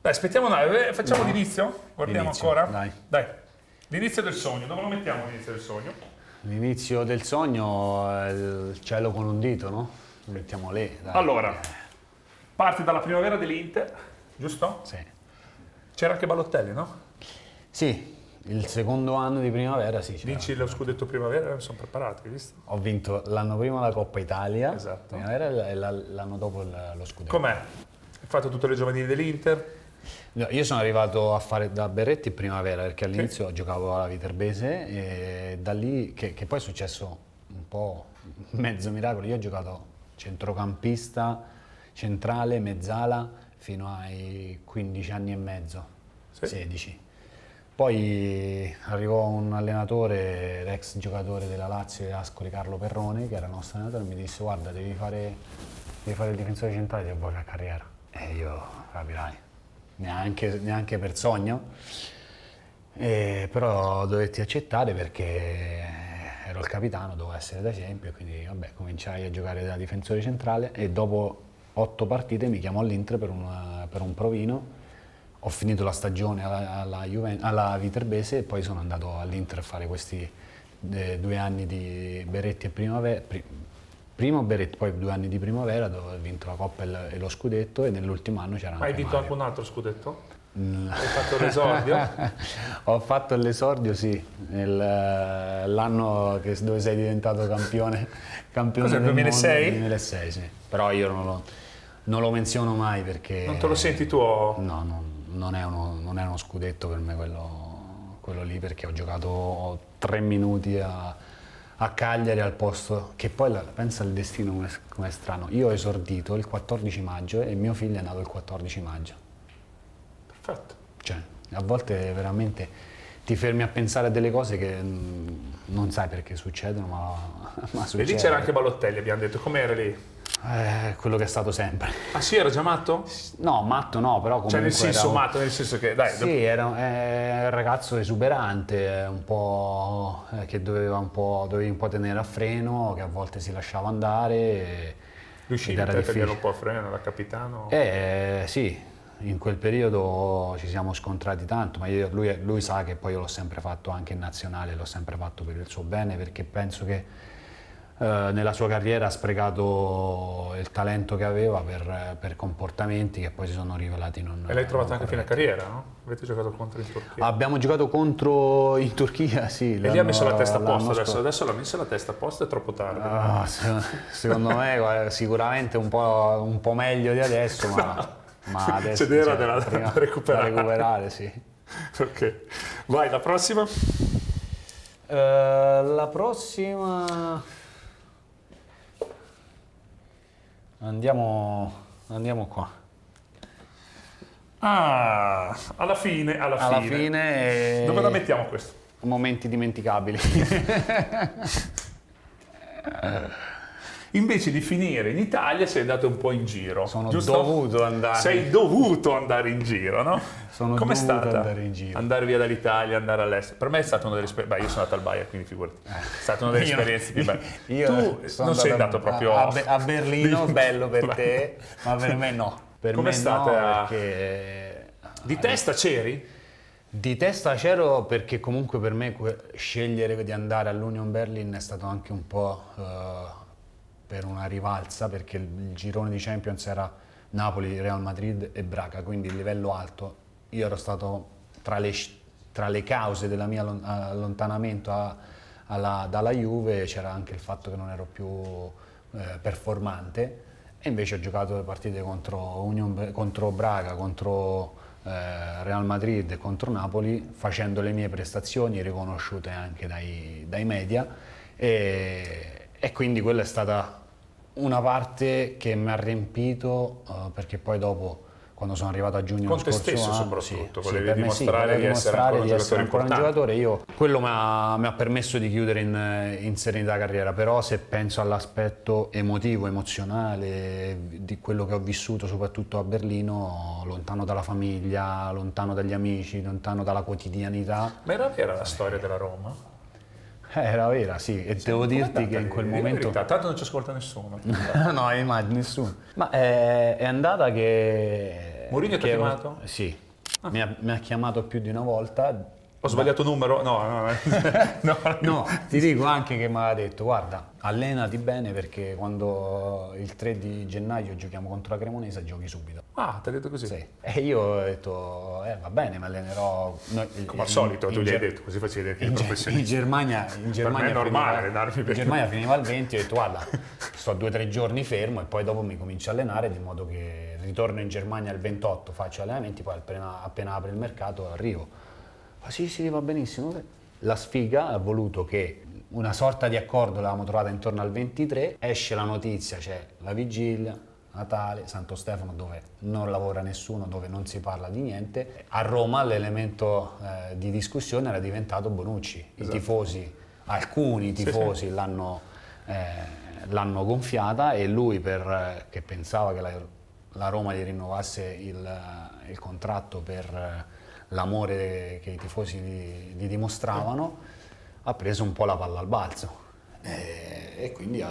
Dai, aspettiamo, facciamo l'inizio? Guardiamo L'inizio, ancora? dai. L'inizio del sogno, dove lo mettiamo l'inizio del sogno? L'inizio del sogno è il cielo con un dito, no? Lo mettiamo lì, dai. Allora, parti dalla primavera dell'Inter, giusto? Sì. C'era anche Balotelli, no? Sì, il secondo anno di primavera sì. Vinci lo scudetto primavera, sono preparati, hai visto? Ho vinto l'anno prima la Coppa Italia, Esatto. primavera, e l'anno dopo lo scudetto. Com'è? Hai fatto tutte le giovanili dell'Inter? No, io sono arrivato a fare da Berretti in primavera perché all'inizio giocavo alla Viterbese e da lì, che poi è successo un po' mezzo miracolo, io ho giocato centrocampista, centrale, mezzala fino ai 15 anni e mezzo, Sì. 16. Poi arrivò un allenatore, l'ex giocatore della Lazio e Ascoli, Carlo Perrone, che era il nostro allenatore, e mi disse guarda devi fare il difensore centrale e vuoi la carriera. E io, capirai, neanche per sogno, però dovetti accettare perché ero il capitano, dovevo essere d'esempio, e quindi vabbè, cominciai a giocare da difensore centrale e dopo 8 partite mi chiamò all'Inter per un provino. Ho finito la stagione alla Viterbese e poi sono andato all'Inter a fare questi 2 anni di Berretti e primavera. Primo Berretti, poi 2 anni di primavera dove ho vinto la Coppa e lo scudetto, e nell'ultimo anno c'era anche Ma hai vinto Mario. anche un altro scudetto? Hai fatto l'esordio? Ho fatto l'esordio, sì, l'anno dove sei diventato campione Cos'è, del 2006? mondo, 2006, sì. Però io non lo menziono mai perché... Non te lo senti tuo? No, non è uno scudetto per me quello lì, perché ho giocato 3 minuti a Cagliari al posto, che poi pensa al destino come è strano. Io ho esordito il 14 maggio e mio figlio è nato il 14 maggio. Perfetto. Cioè, a volte veramente ti fermi a pensare a delle cose che non sai perché succedono, ma E succedono. lì c'era anche Balotelli, abbiamo detto, com'era lì? Quello che è stato sempre. Ah sì, era già matto? No, matto no, però comunque Cioè nel senso era matto, nel senso che, dai, sì, era un ragazzo esuberante, un po' che dovevi un po' tenere a freno, che a volte si lasciava andare. riuscivi ed era a tenere difficile. un po' a freno da capitano? Sì, in quel periodo ci siamo scontrati tanto, ma lui sa che poi io l'ho sempre fatto anche in nazionale, l'ho sempre fatto per il suo bene, perché penso che nella sua carriera ha sprecato il talento che aveva per comportamenti che poi si sono rivelati non E l'hai trovato anche a fine corretti. carriera, no? Avete giocato contro in Turchia? Abbiamo giocato contro in Turchia, sì. E lì ha messo la testa a posto l'anno adesso l'ha messa la testa a posto, è troppo tardi. Ah, secondo me guarda, sicuramente un po' meglio di adesso, ma adesso C'è da prima recuperare. da recuperare, sì. Ok. Vai, la prossima? La prossima andiamo qua. Ah, alla fine. Alla fine Dove la mettiamo questo? momenti dimenticabili. Invece di finire in Italia sei andato un po' in giro. Sono giusto? dovuto andare. Sei dovuto andare in giro, no? Sono Com'è dovuto stata andare in giro. andare via dall'Italia, andare all'estero? Per me è stata una delle esperienze. Beh, io sono andato al Bayern, quindi figurati. È stata una delle esperienze più belle. Io Tu sono non sei andato proprio a Berlino, bello per te, ma per me no. Per Com'è me stata? no, perché Di testa c'eri? di testa c'ero, perché comunque per me scegliere di andare all'Union Berlin è stato anche un po' per una rivalsa, perché il girone di Champions era Napoli, Real Madrid e Braga, quindi il livello alto. Io ero stato tra le cause del mio allontanamento dalla Juve, c'era anche il fatto che non ero più performante, e invece ho giocato le partite contro Braga, contro Real Madrid e contro Napoli, facendo le mie prestazioni riconosciute anche dai media, e quindi quella è stata una parte che mi ha riempito, perché poi dopo, quando sono arrivato a giugno Con lo te scorso stesso anno, soprattutto, sì, volevi per me dimostrare di essere ancora un giocatore. Io, quello mi ha permesso di chiudere in serenità carriera, però se penso all'aspetto emotivo, emozionale di quello che ho vissuto soprattutto a Berlino, lontano dalla famiglia, lontano dagli amici, lontano dalla quotidianità. Ma era vera la storia della Roma? Era vera, sì, e devo dirti che in quel momento... Tanto non ci ascolta nessuno. No, immagino, nessuno. Ma è andata che... Mourinho ti ha chiamato? Sì, mi ha chiamato più di una volta. Ho sbagliato numero? No. No, ti dico anche che mi ha detto: guarda, allenati bene, perché quando il 3 di gennaio giochiamo contro la Cremonese giochi subito. Ah, ti ha detto così? Sì. E io ho detto, va bene, mi allenerò. Come al solito, tu gli hai detto, così facevi vedere che eri professionista. In Germania Per me è normale allenarmi in Germania finiva il 20, ho detto guarda, sto 2 o 3 giorni fermo e poi dopo mi comincio a allenare, di modo che ritorno in Germania il 28, faccio allenamenti, poi appena apre il mercato arrivo. Ma sì, va benissimo. La sfiga ha voluto che una sorta di accordo l'avevamo trovata intorno al 23, esce la notizia, c'è la vigilia, Natale, Santo Stefano, dove non lavora nessuno, dove non si parla di niente. A Roma l'elemento di discussione era diventato Bonucci. I tifosi, alcuni tifosi l'hanno gonfiata, e lui, che pensava che la Roma gli rinnovasse il contratto per l'amore che i tifosi gli dimostravano, ha preso un po' la palla al balzo, e quindi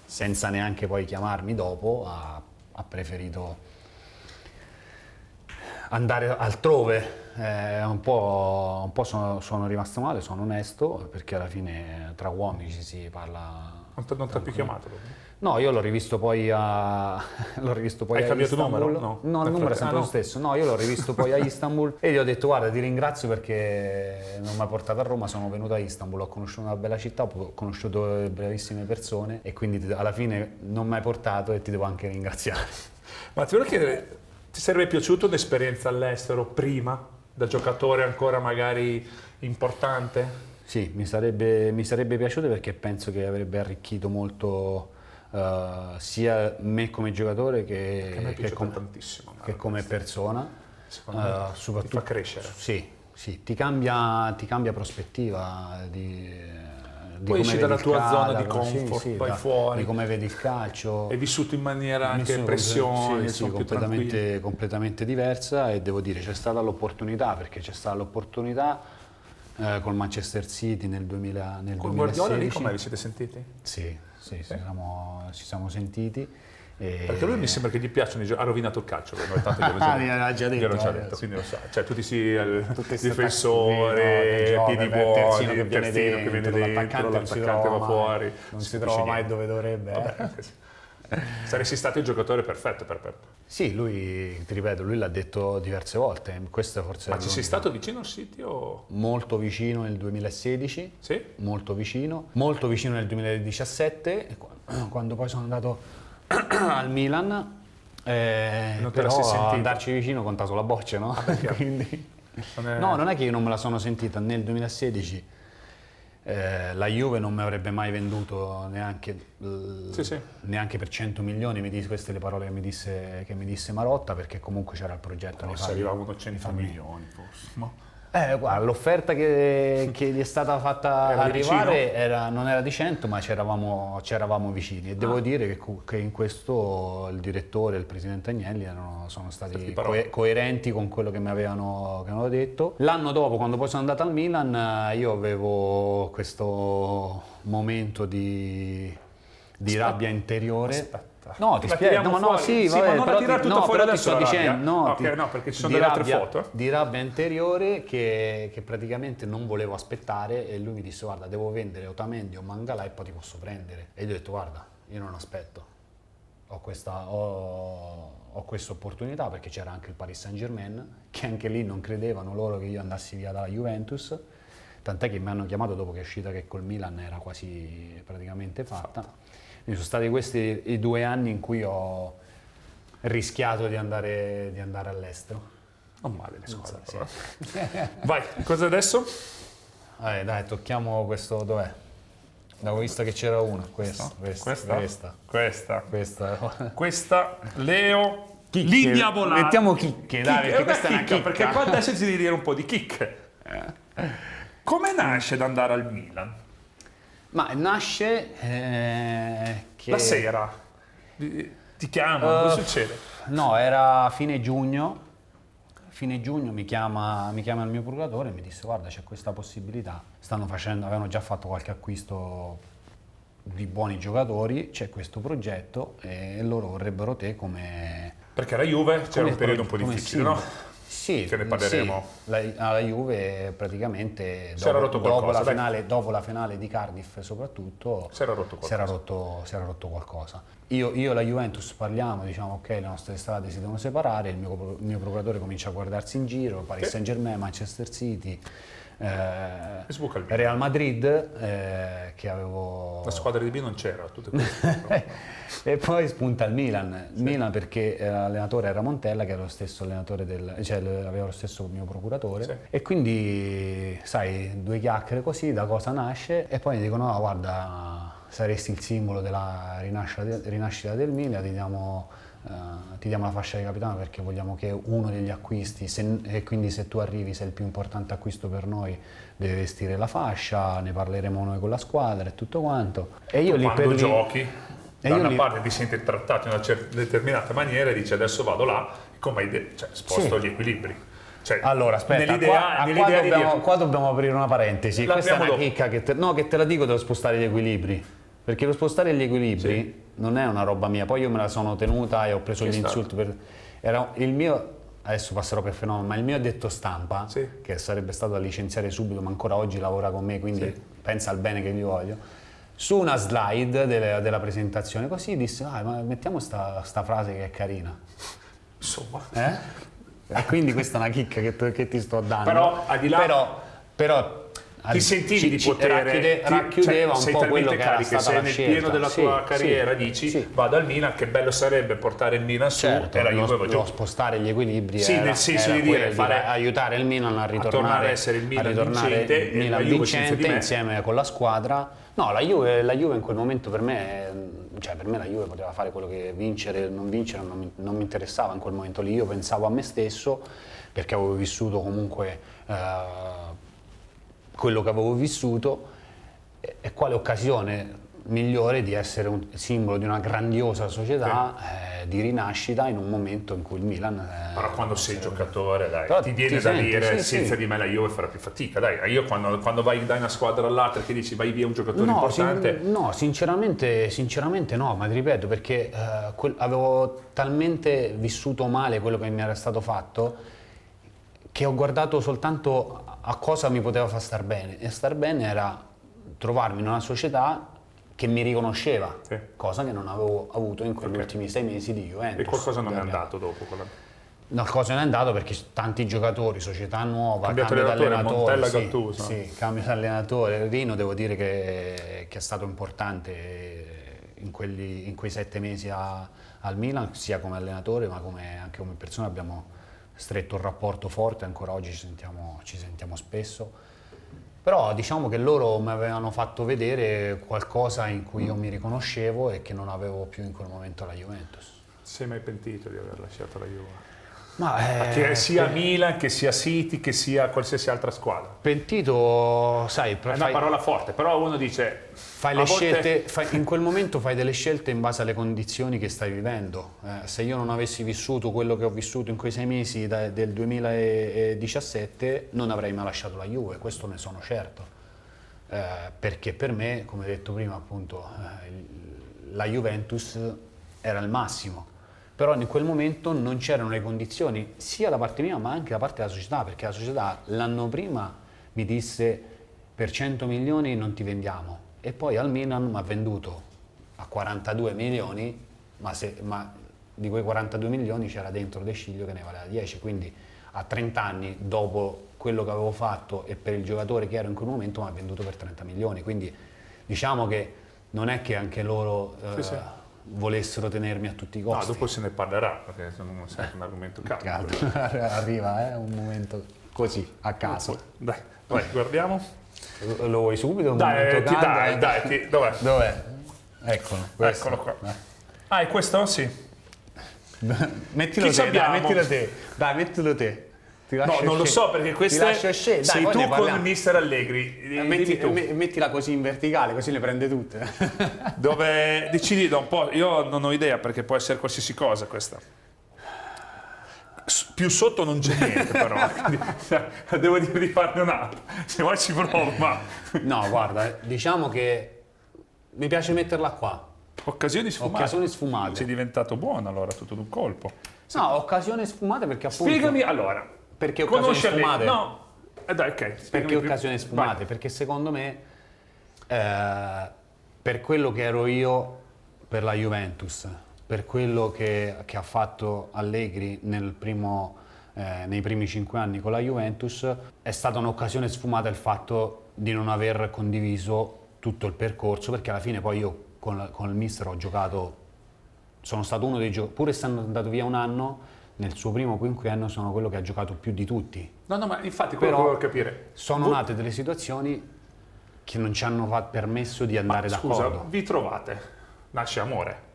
senza neanche poi chiamarmi dopo, ha preferito andare altrove. Un po' sono rimasto male, sono onesto, perché alla fine tra uomini ci si parla. Non ti ha più chiamato? No, io l'ho rivisto poi a Hai cambiato Istanbul. numero? No, il numero è sempre lo stesso. No, io l'ho rivisto poi a Istanbul e gli ho detto: guarda, ti ringrazio perché non mi ha portato a Roma, sono venuto a Istanbul, ho conosciuto una bella città, ho conosciuto bravissime persone, e quindi alla fine non mi hai portato e ti devo anche ringraziare. Ma ti volevo chiedere, ti sarebbe piaciuto un'esperienza all'estero prima, da giocatore ancora magari importante? Sì, mi sarebbe piaciuto, perché penso che avrebbe arricchito molto sia me come giocatore Che a me è piaciuto tantissimo. che come persona. Secondo me ti fa crescere. Sì, ti cambia prospettiva di poi come esci vedi dalla il tua zona di calcio, comfort, vai fuori. di come vedi il calcio. È vissuto in maniera anche pressioni, sì, sono più tranquilli. completamente diversa, e devo dire c'è stata l'opportunità col Manchester City nel 2016. Con Guardiola lì come vi siete sentiti? Sì, ci siamo sentiti. Perché lui mi sembra che gli piacciono ha rovinato il calcio, noi tanto gliel'ho già detto, quindi lo sa. Cioè tu ti sei il Tutti difensore, piedi buoni, il terzino che viene dentro, l'attaccante va fuori. Non si trova mai dove dovrebbe. Vabbè, saresti stato il giocatore perfetto per Pep. Sì, lui, ti ripeto, lui l'ha detto diverse volte. Questo forse Ma ci sei stato vicino al City o? Molto vicino nel 2016, sì? molto vicino nel 2017, quando poi sono andato al Milan, però andarci vicino conta sulla boccia, no? Quindi, no, non è che io non me la sono sentita. Nel 2016 la Juve non mi avrebbe mai venduto neanche per 100 milioni, queste le parole che mi disse Marotta, perché comunque c'era il progetto. Se arrivavano 100 milioni forse. Guarda, l'offerta che gli è stata fatta Era arrivare non era di 100, ma ci eravamo vicini. E devo dire che in questo il direttore e il presidente Agnelli sono stati coerenti con quello che mi avevano detto. L'anno dopo, quando poi sono andato al Milan, io avevo questo momento di rabbia interiore. Aspetta. No, ti spiego, sì, vabbè, ma non la tirare tutto fuori però adesso ti sto la rabbia. dicendo, No, perché ci sono delle altre foto. Di rabbia interiore che praticamente non volevo aspettare, e lui mi disse: guarda, devo vendere Otamendi o Mangala e poi ti posso prendere. E gli ho detto: guarda, io non aspetto, ho questa opportunità, perché c'era anche il Paris Saint-Germain, che anche lì non credevano loro che io andassi via dalla Juventus, tant'è che mi hanno chiamato dopo che è uscita che col Milan era quasi praticamente fatta. Quindi sono stati questi i 2 anni in cui ho rischiato di andare all'estero. Non male le squadre. Sì. Vai, cosa adesso? Dai, tocchiamo questo, dov'è? Avevo visto che c'era una, questa. Questa, Leo, chicche. linea volante. Mettiamo chicche, dai, perché questa è una chicca. Perché qua adesso ci devi dire un po' di chicche. Come nasce ad andare al Milan? Ma nasce che... La sera ti chiamano, cosa succede? No, era fine giugno mi chiama il mio procuratore e mi disse: guarda, c'è questa possibilità, avevano già fatto qualche acquisto di buoni giocatori, c'è questo progetto e loro vorrebbero te come... Perché la Juve c'era un periodo un po' difficile, no? Sì, che ne parleremo. Sì. La Juve praticamente dopo la finale di Cardiff soprattutto si era rotto qualcosa. Io e la Juventus parliamo, diciamo ok, le nostre strade si devono separare, il mio procuratore comincia a guardarsi in giro, Paris Saint-Germain, Manchester City, Real Madrid, che avevo... La squadra di B non c'era, tutte queste. E poi spunta il Milan, Milan perché l'allenatore era Montella, che era lo stesso allenatore aveva lo stesso mio procuratore, sì. E quindi sai, 2 chiacchiere così, da cosa nasce, e poi mi dicono: no, guarda, saresti il simbolo della rinascita del Milan, ti diamo la fascia di capitano perché vogliamo che uno degli acquisti, e quindi se tu arrivi sei il più importante acquisto per noi, deve vestire la fascia, ne parleremo noi con la squadra e tutto quanto. E io lì quando giochi, da una parte ti senti trattato in una determinata maniera e dici: adesso vado là, come sposto gli equilibri. Cioè, allora, aspetta, qua dobbiamo aprire una parentesi. Questa è una chicca che te la dico dello spostare gli equilibri. Perché lo spostare gli equilibri non è una roba mia. Poi io me la sono tenuta e ho preso gli insulti. Era il mio, adesso passerò per fenomeno, ma il mio addetto stampa, che sarebbe stato da licenziare subito, ma ancora oggi lavora con me, quindi pensa al bene che gli voglio. Su una slide della presentazione così disse: ma mettiamo sta frase che è carina. Insomma. E quindi questa è una chicca che ti sto dando. Però al di là... Però ti sentivi di potere, racchiudeva un po' quello che era stata sei la nel scelta. pieno della tua carriera, dici vado al Milan, che bello sarebbe portare il Milan su, e la Juve va giù. Spostare gli equilibri nel senso di dire aiutare il Milan a ritornare a essere il Milan vincente, il Milan vincente insieme con la squadra. No, la Juve in quel momento per me la Juve poteva fare quello che vincere o non vincere, non mi interessava in quel momento lì. Io pensavo a me stesso, perché avevo vissuto comunque quello che avevo vissuto, e quale occasione migliore di essere un simbolo di una grandiosa società di rinascita in un momento in cui il Milan... Però quando sei giocatore, ti viene da dire senza di me la Juve farà più fatica, dai. Io quando vai da una squadra all'altra che dici vai via un giocatore importante... No, sinceramente no, ma ti ripeto, perché avevo talmente vissuto male quello che mi era stato fatto che ho guardato soltanto a cosa mi poteva far star bene, e star bene era trovarmi in una società che mi riconosceva, cosa che non avevo avuto in quegli ultimi 6 mesi di Juventus. E qualcosa non è andato dopo? Qualcosa non è andato perché tanti giocatori, società nuova, cambio d'allenatore, Montella, Gattuso. Cambio d'allenatore. Rino devo dire che è stato importante in quei 7 mesi al Milan, sia come allenatore ma anche come persona. Abbiamo stretto un rapporto forte, ancora oggi ci sentiamo spesso. Però diciamo che loro mi avevano fatto vedere qualcosa in cui io mi riconoscevo e che non avevo più in quel momento alla Juventus. Sei mai pentito di aver lasciato la Juve? Che sia Milan, che sia City, che sia qualsiasi altra squadra. Pentito, sai, È una parola forte, però uno dice... Fai le scelte, in quel momento fai delle scelte in base alle condizioni che stai vivendo. Se io non avessi vissuto quello che ho vissuto in quei 6 mesi del 2017, non avrei mai lasciato la Juve, questo ne sono certo. Perché per me, come detto prima, appunto, la Juventus era il massimo. Però in quel momento non c'erano le condizioni, sia da parte mia ma anche da parte della società, perché la società l'anno prima mi disse per 100 milioni non ti vendiamo. E poi al Milan mi ha venduto a 42 milioni, ma di quei 42 milioni c'era dentro De Sciglio che ne valeva 10, quindi a 30 anni dopo quello che avevo fatto e per il giocatore che ero in quel momento mi ha venduto per 30 milioni, quindi diciamo che non è che anche loro volessero tenermi a tutti i costi. No, dopo se ne parlerà, perché non è un argomento caldo. Arriva un momento così, a caso. Dai, guardiamo. Lo vuoi subito? Un momento caldo? Dai, dov'è? Dov'è? Eccolo, questo. Eccolo qua. Ah, è questo? Sì. Mettilo Chi te, abbiamo? dai, mettilo te. Dai, mettilo te. No, non lo so perché questo sei tu con il mister Allegri. Mettila così in verticale, così le prende tutte. Dove decidi da un po', io non ho idea perché può essere qualsiasi cosa questa. Più sotto non c'è niente però, devo dire di farne un'altra, se vuoi ci provo, ma... No, guarda, diciamo che mi piace metterla qua. Occasioni sfumate. Sei diventato buono allora, tutto d'un colpo. No, occasioni sfumate perché appunto... Spiegami allora. Perché occasioni sfumate? No, dai, ok. Perché occasioni sfumate? Vai. Perché secondo me, per quello che ero io per la Juventus, per quello che ha fatto Allegri nei primi 5 anni con la Juventus, è stata un'occasione sfumata il fatto di non aver condiviso tutto il percorso, perché alla fine poi io con il mister ho giocato, sono stato uno dei giocatori, pur essendo andato via un anno, nel suo primo quinquennio sono quello che ha giocato più di tutti. No, ma infatti quello che volevo capire. Sono nate delle situazioni che non ci hanno permesso di andare d'accordo. Scusa, vi trovate, nasce amore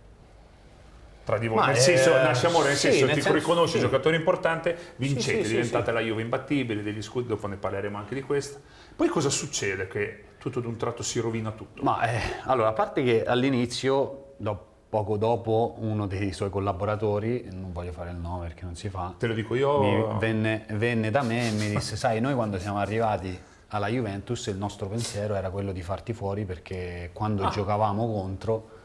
tra di voi, nasce amore nel senso ti riconosci un giocatore importante, vincete, diventate la Juve imbattibile, degli scudi, dopo ne parleremo anche di questo. Poi cosa succede che tutto d'un tratto si rovina tutto? Allora, a parte che all'inizio, poco dopo, uno dei suoi collaboratori, non voglio fare il nome perché non si fa, te lo dico io, venne da me e mi disse: sai, noi quando siamo arrivati alla Juventus il nostro pensiero era quello di farti fuori, perché quando giocavamo contro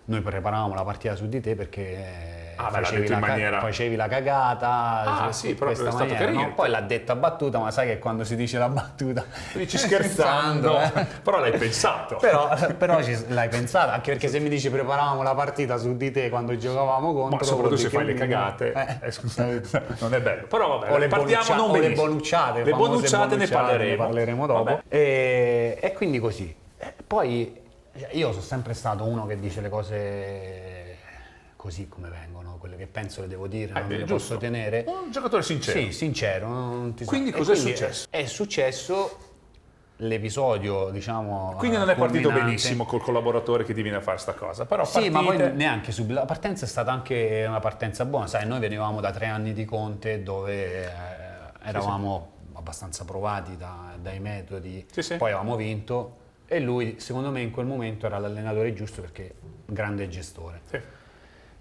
noi preparavamo la partita su di te perché facevi la cagata, questa maniera, no? Poi l'ha detta a battuta, ma sai che quando si dice la battuta dici scherzando, però l'hai pensato. Però l'hai pensata, anche perché se mi dici preparavamo la partita su di te quando giocavamo contro, ma soprattutto se fai le cagate, non è bello. Però vabbè, le bonucciate ne parleremo dopo. E quindi così. Poi io sono sempre stato uno che dice le cose così come vengono, quelle che penso le devo dire, non le posso tenere. Un giocatore sincero. Sì, sincero. Quindi cosa è successo? È successo l'episodio, diciamo. Quindi non è partito benissimo col collaboratore che ti viene a fare sta cosa, però ma poi neanche subito. La partenza è stata anche una partenza buona, sai, noi venivamo da 3 anni di Conte dove eravamo abbastanza provati dai metodi, poi avevamo vinto. E lui, secondo me, in quel momento era l'allenatore giusto perché grande gestore. Sì.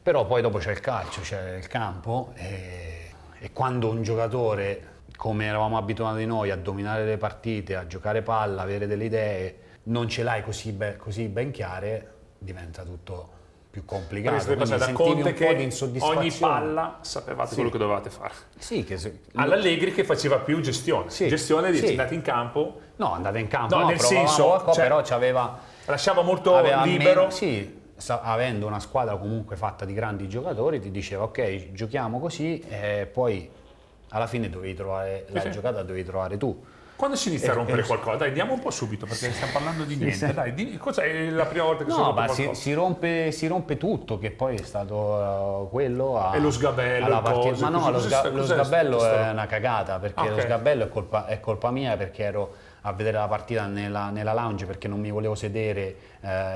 Però poi dopo c'è il calcio, c'è il campo e quando un giocatore, come eravamo abituati noi, a dominare le partite, a giocare palla, avere delle idee, non ce l'hai così ben chiare, diventa tutto più complicato. Quindi sentivi un po' di insoddisfazione. Ogni palla sapevate quello che dovevate fare. Sì, all'Allegri che faceva più gestione. Gestione di andate in campo. No, andate in campo, nel senso, però c'aveva... Lasciava molto libero. Avendo una squadra comunque fatta di grandi giocatori, ti diceva ok, giochiamo così e poi alla fine dovevi trovare la giocata, dovevi trovare tu. Quando si inizia a rompere qualcosa? Dai, andiamo un po' subito perché stiamo parlando di niente. Dai, cos'è la prima volta che si rompe qualcosa? Si rompe tutto, che poi è stato quello e lo sgabello, alla partita. Ma no, lo sgabello è una cagata, perché lo sgabello è colpa mia, perché ero a vedere la partita nella lounge, perché non mi volevo sedere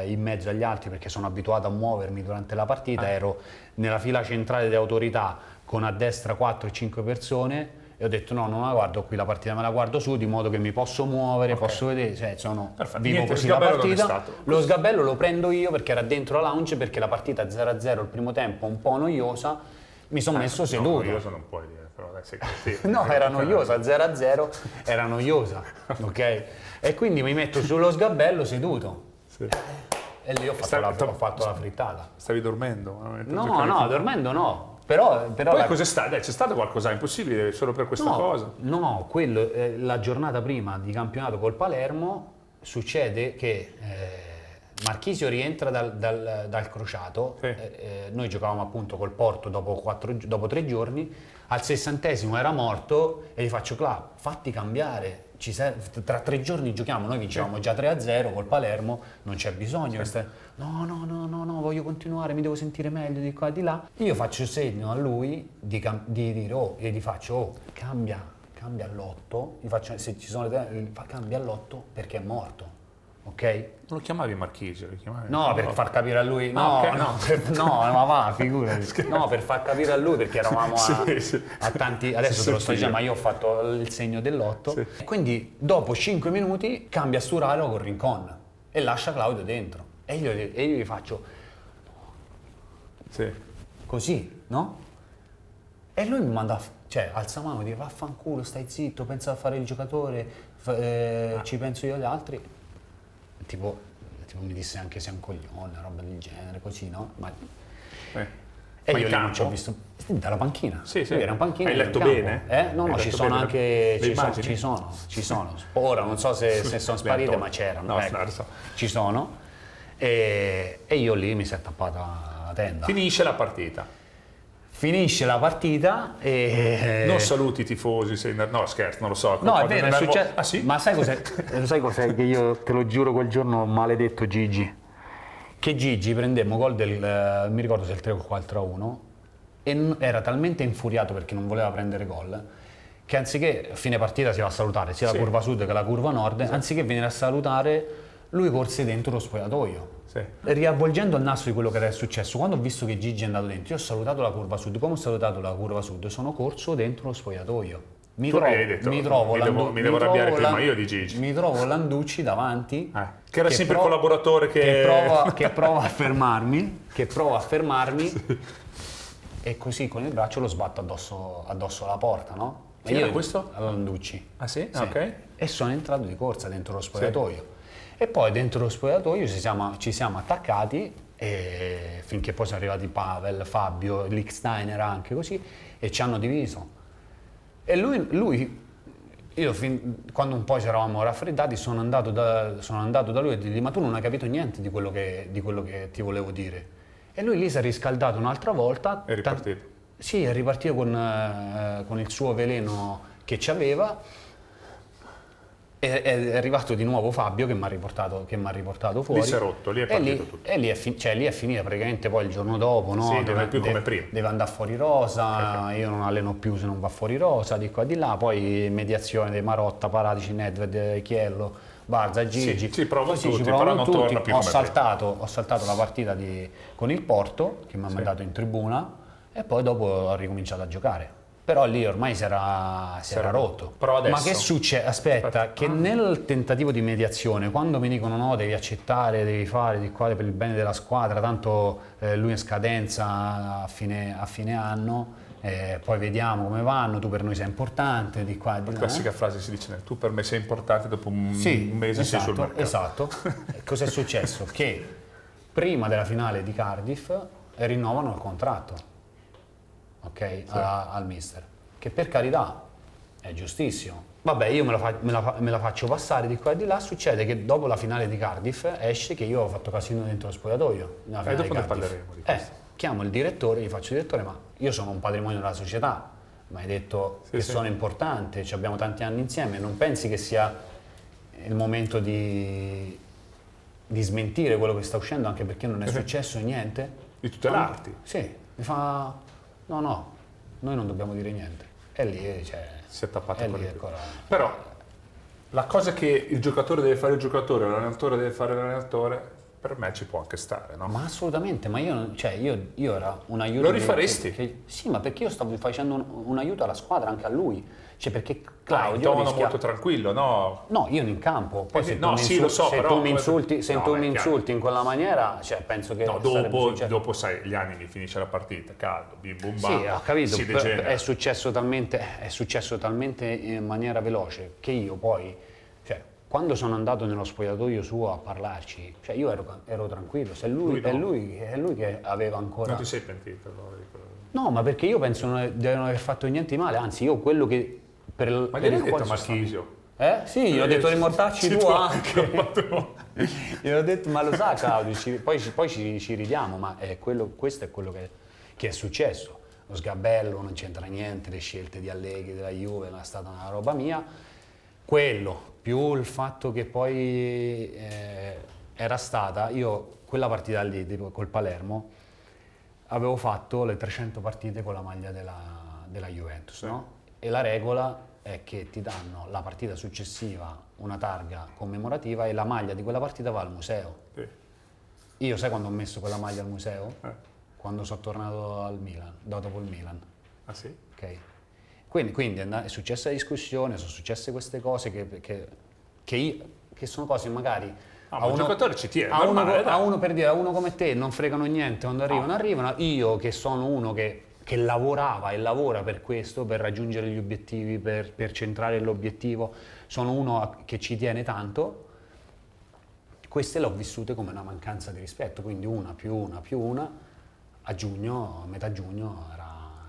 in mezzo agli altri, perché sono abituato a muovermi durante la partita, ero nella fila centrale di autorità, con a destra 4-5 persone e ho detto no, non la guardo qui la partita, me la guardo su di modo che mi posso muovere, posso vedere, cioè Perfetto. vivo Niente, così lo la sgabello dove è partita. stato? Lo sgabello lo prendo io perché era dentro la lounge, perché la partita 0-0 il primo tempo un po' noiosa, mi sono messo seduto. No, io non puoi dire, però dai, sei cattivo. No, era noiosa, 0-0 era noiosa, ok? E quindi mi metto sullo sgabello seduto. Sì. E lì ho fatto la frittata. Stavi dormendo? No, dormendo no. Però Poi cos'è stato? Dai, c'è stato qualcosa impossibile solo per questa cosa? No, quello, la giornata prima di campionato col Palermo succede che Marchisio rientra dal crociato, Sì. noi giocavamo appunto col Porto dopo 3 giorni, al 60° era morto e gli faccio Cla, fatti cambiare, tra 3 giorni giochiamo, noi vincevamo già 3-0 col Palermo, non c'è bisogno, no, voglio continuare, mi devo sentire meglio di qua e di là. Io faccio segno a lui di dire e gli faccio cambia all'8, gli faccio, se ci sono cambia all'8 perché è morto. Ok? Non lo chiamavi Marchisio? Lo chiamavi... No, per far capire a lui, no, ma va, figurati. No, per far capire a lui perché eravamo a tanti, adesso te lo sto dicendo, ma io ho fatto il segno dell'8. Sì. Quindi dopo 5 minuti cambia Sturaro con Rincon e lascia Claudio dentro. E io gli faccio Sì. così, no? E lui mi manda, cioè alza mano e dice vaffanculo, stai zitto, pensa a fare il giocatore, ci penso io agli altri. Tipo mi disse anche sei un coglione, roba del genere, così, no? E Ma io in lì non ci ho campo? visto. Dalla panchina. Sì. Lui era in panchina. Hai io letto in campo. bene? No, Hai ci letto sono bene anche. le immagini? Ci sono. Ora non so se sono sparite, ma c'erano. No, ecco. lo so. Ci sono. E io lì mi si è tappata la tenda. Finisce la partita. Finisce la partita e. Non saluti i tifosi, no scherzo, non lo so. No, è vero, è successo. Ah sì? Ma sai cos'è che io te lo giuro quel giorno maledetto Gigi? Che Gigi prendemmo gol mi ricordo se il 3 o il 4-1 e era talmente infuriato perché non voleva prendere gol che anziché a fine partita si va a salutare sia la curva sud che la curva nord, anziché venire a salutare lui corse dentro lo spogliatoio. Sì. Riavvolgendo il naso di quello che era successo, quando ho visto che Gigi è andato dentro, io ho salutato la curva sud, come ho salutato la curva sud sono corso dentro lo spogliatoio. Mi devo arrabbiare prima io di Gigi. Mi trovo Landucci davanti, che era sempre il collaboratore che prova a fermarmi, sì. E così con il braccio lo sbatto addosso alla porta, no? Chi era questo? Landucci. Ah sì? Sì. Ok. E sono entrato di corsa dentro lo spogliatoio. E poi dentro lo spogliatoio ci siamo attaccati e finché poi sono arrivati Pavel, Fabio, Lichtsteiner anche così e ci hanno diviso. E quando un po' ci eravamo raffreddati sono andato da lui e gli ho detto ma tu non hai capito niente di quello che ti volevo dire. E lui lì si è riscaldato un'altra volta. È ripartito. Sì, è ripartito con il suo veleno che ci aveva. È arrivato di nuovo Fabio che mi ha riportato fuori. Lì si è rotto, lì è partito tutto. E lì è finita praticamente poi il giorno dopo, no? Sì, non è più come prima. Deve andare fuori rosa, io non alleno più se non va fuori rosa, di qua e di là, poi mediazione dei Marotta, Paratici, Nedved, Chiello, Barza, Gigi. Ci provano tutti, però non torna più ho come saltato la partita con il Porto, che mi ha mandato in tribuna, e poi dopo ho ricominciato a giocare. Però lì ormai si era rotto. Però adesso... Ma che succede? Aspetta, che nel tentativo di mediazione, quando mi dicono no, devi accettare, devi fare di qua per il bene della squadra, tanto lui è in scadenza a fine anno, poi vediamo come vanno, tu per noi sei importante, di qua e di là. La classica frase si dice, tu per me sei importante, dopo un mese sei sul mercato. Esatto. Cos'è successo? Che prima della finale di Cardiff rinnovano il contratto. Ok, al mister, che per carità è giustissimo. Vabbè, io me la faccio passare di qua e di là. Succede che dopo la finale di Cardiff esce che io ho fatto casino dentro lo spogliatoio. E dopo ne parleremo di questo. Chiamo il direttore, gli faccio direttore, ma io sono un patrimonio della società, mi hai detto che sono importante, abbiamo tanti anni insieme, non pensi che sia il momento di smentire quello che sta uscendo, anche perché non è successo niente? Di tutelarti? Sì, mi fa... No, noi non dobbiamo dire niente. E lì si è tappato con il Però la cosa che il giocatore deve fare il giocatore, l'allenatore deve fare l'allenatore, per me ci può anche stare, no? Ma assolutamente, ma io era un aiuto. Lo rifaresti? Sì, ma perché io stavo facendo un aiuto alla squadra, anche a lui. Cioè, perché In Claudio tono molto tranquillo, no? No, io in campo. Poi se no, tu mi sì, lo so, se però tu mi come- insulti, se No, tu è mi chiaro. insulti in quella maniera, cioè penso che No, sarebbe successo. dopo sai, gli animi, finisce la partita, caldo, bim bum bam, Sì, ho capito, si però degenera. è successo talmente in maniera veloce che io poi, cioè, quando sono andato nello spogliatoio suo a parlarci, cioè io ero tranquillo, se Lui no. è lui che aveva ancora. Non ti sei pentito? Allora, di quello? No, ma perché io penso di non aver fatto niente di male, anzi io quello che Ma per gliel'hai il detto quale a sono stato- Marchisio? Sì, gli ho detto di mortarci Sì, tu tu anche. anche. Gli ho detto, ma lo sa Claudio, poi ci ridiamo, ma questo è quello che è successo. Lo sgabello non c'entra niente, le scelte di Allegri, della Juve, non è stata una roba mia. Quello, più il fatto che poi era stata, io quella partita lì col Palermo, avevo fatto le 300 partite con la maglia della Juventus, Sì. no? E la regola è che ti danno la partita successiva una targa commemorativa e la maglia di quella partita va al museo. Sì. Io sai quando ho messo quella maglia al museo? Eh. Quando sono tornato al Milan, dopo il Milan. Ah sì? Ok? Quindi è successa la discussione, sono successe queste cose che sono cose magari Ma il giocatore ci tiene, a uno, normale, dai. a uno per dire, a uno come te non fregano niente quando arrivano, io che sono uno che lavorava e lavora per questo, per raggiungere gli obiettivi, per centrare l'obiettivo, sono uno che ci tiene tanto, queste l'ho vissute come una mancanza di rispetto, quindi una più una, a metà giugno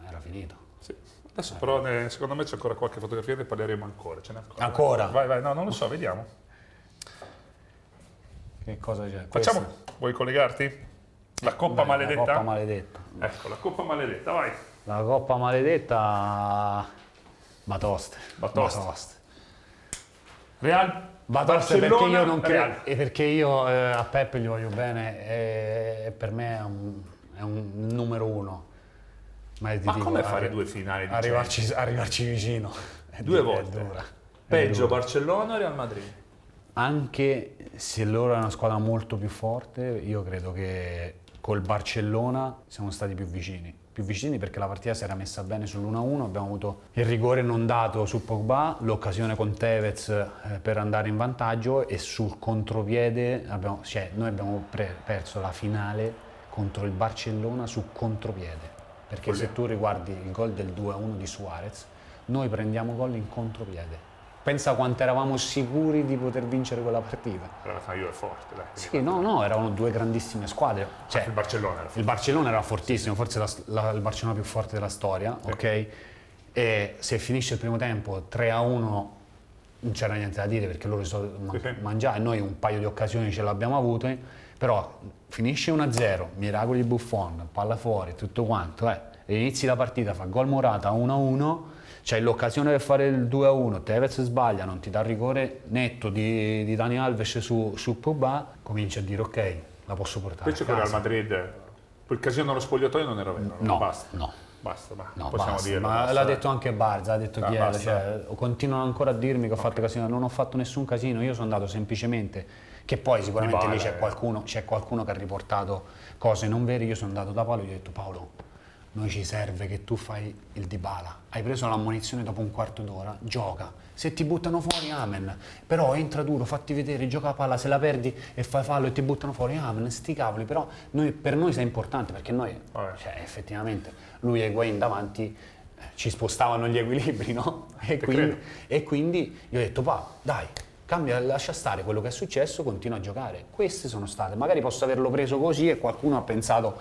era finito. Sì. Adesso però secondo me c'è ancora qualche fotografia, ne parleremo ancora. Ce n'è ancora. Ancora? Vai, no, non lo so, vediamo. Che cosa c'è? Facciamo, Questo- vuoi collegarti? La coppa Beh, maledetta? La coppa maledetta. Ecco, la coppa maledetta, vai. La coppa maledetta. Batoste. Batoste. Real Batoste perché Barcellona, io non Real. credo. E perché io a Peppe gli voglio bene e per me è un numero uno. Ma, ti Ma dico, come fare due finali di arrivarci vicino? Due È volte. dura. È Peggio dura. Barcellona o Real Madrid? Anche se loro è una squadra molto più forte, io credo che col Barcellona siamo stati più vicini perché la partita si era messa bene sull'1-1, abbiamo avuto il rigore non dato su Pogba, l'occasione con Tevez per andare in vantaggio e sul contropiede noi abbiamo perso la finale contro il Barcellona su contropiede, perché se tu riguardi il gol del 2-1 di Suarez, noi prendiamo gol in contropiede. Pensa quanto eravamo sicuri di poter vincere quella partita. Però la Juve è forte, dai. Sì, no, erano due grandissime squadre. Cioè, Il Barcellona era forte. il Barcellona era fortissimo, forse il Barcellona più forte della storia, ok? E se finisce il primo tempo 3-1 non c'era niente da dire perché loro sono mangiati, noi un paio di occasioni ce l'abbiamo avute, però finisce 1-0, miracoli di Buffon, palla fuori, tutto quanto, inizi la partita, fa gol Morata 1-1, c'hai l'occasione per fare il 2-1, Tevez sbaglia, non ti dà il rigore netto di Dani Alves su Pogba, cominci a dire ok, la posso portare Invece a con Real casa. Madrid, quel casino nello spogliatoio non era vero, No, basta. no. Basta, No, possiamo basta, dirlo. ma basta, l'ha dai. detto anche Barza, ha detto chi è, basta. cioè, continuano ancora a dirmi che ho fatto casino, non ho fatto nessun casino, io sono andato semplicemente, che poi sicuramente lì Dybala, c'è qualcuno che ha riportato cose non vere, io sono andato da Paolo e gli ho detto Paolo, noi ci serve che tu fai il Dybala, hai preso l'ammonizione dopo un quarto d'ora, gioca, se ti buttano fuori amen, però entra duro, fatti vedere, gioca a palla, se la perdi e fai fallo e ti buttano fuori amen, sti cavoli, però per noi sei importante perché noi, cioè, effettivamente, lui e Higuain davanti ci spostavano gli equilibri, no? E quindi gli ho detto dai, cambia, lascia stare quello che è successo, continua a giocare. Queste sono state, magari posso averlo preso così e qualcuno ha pensato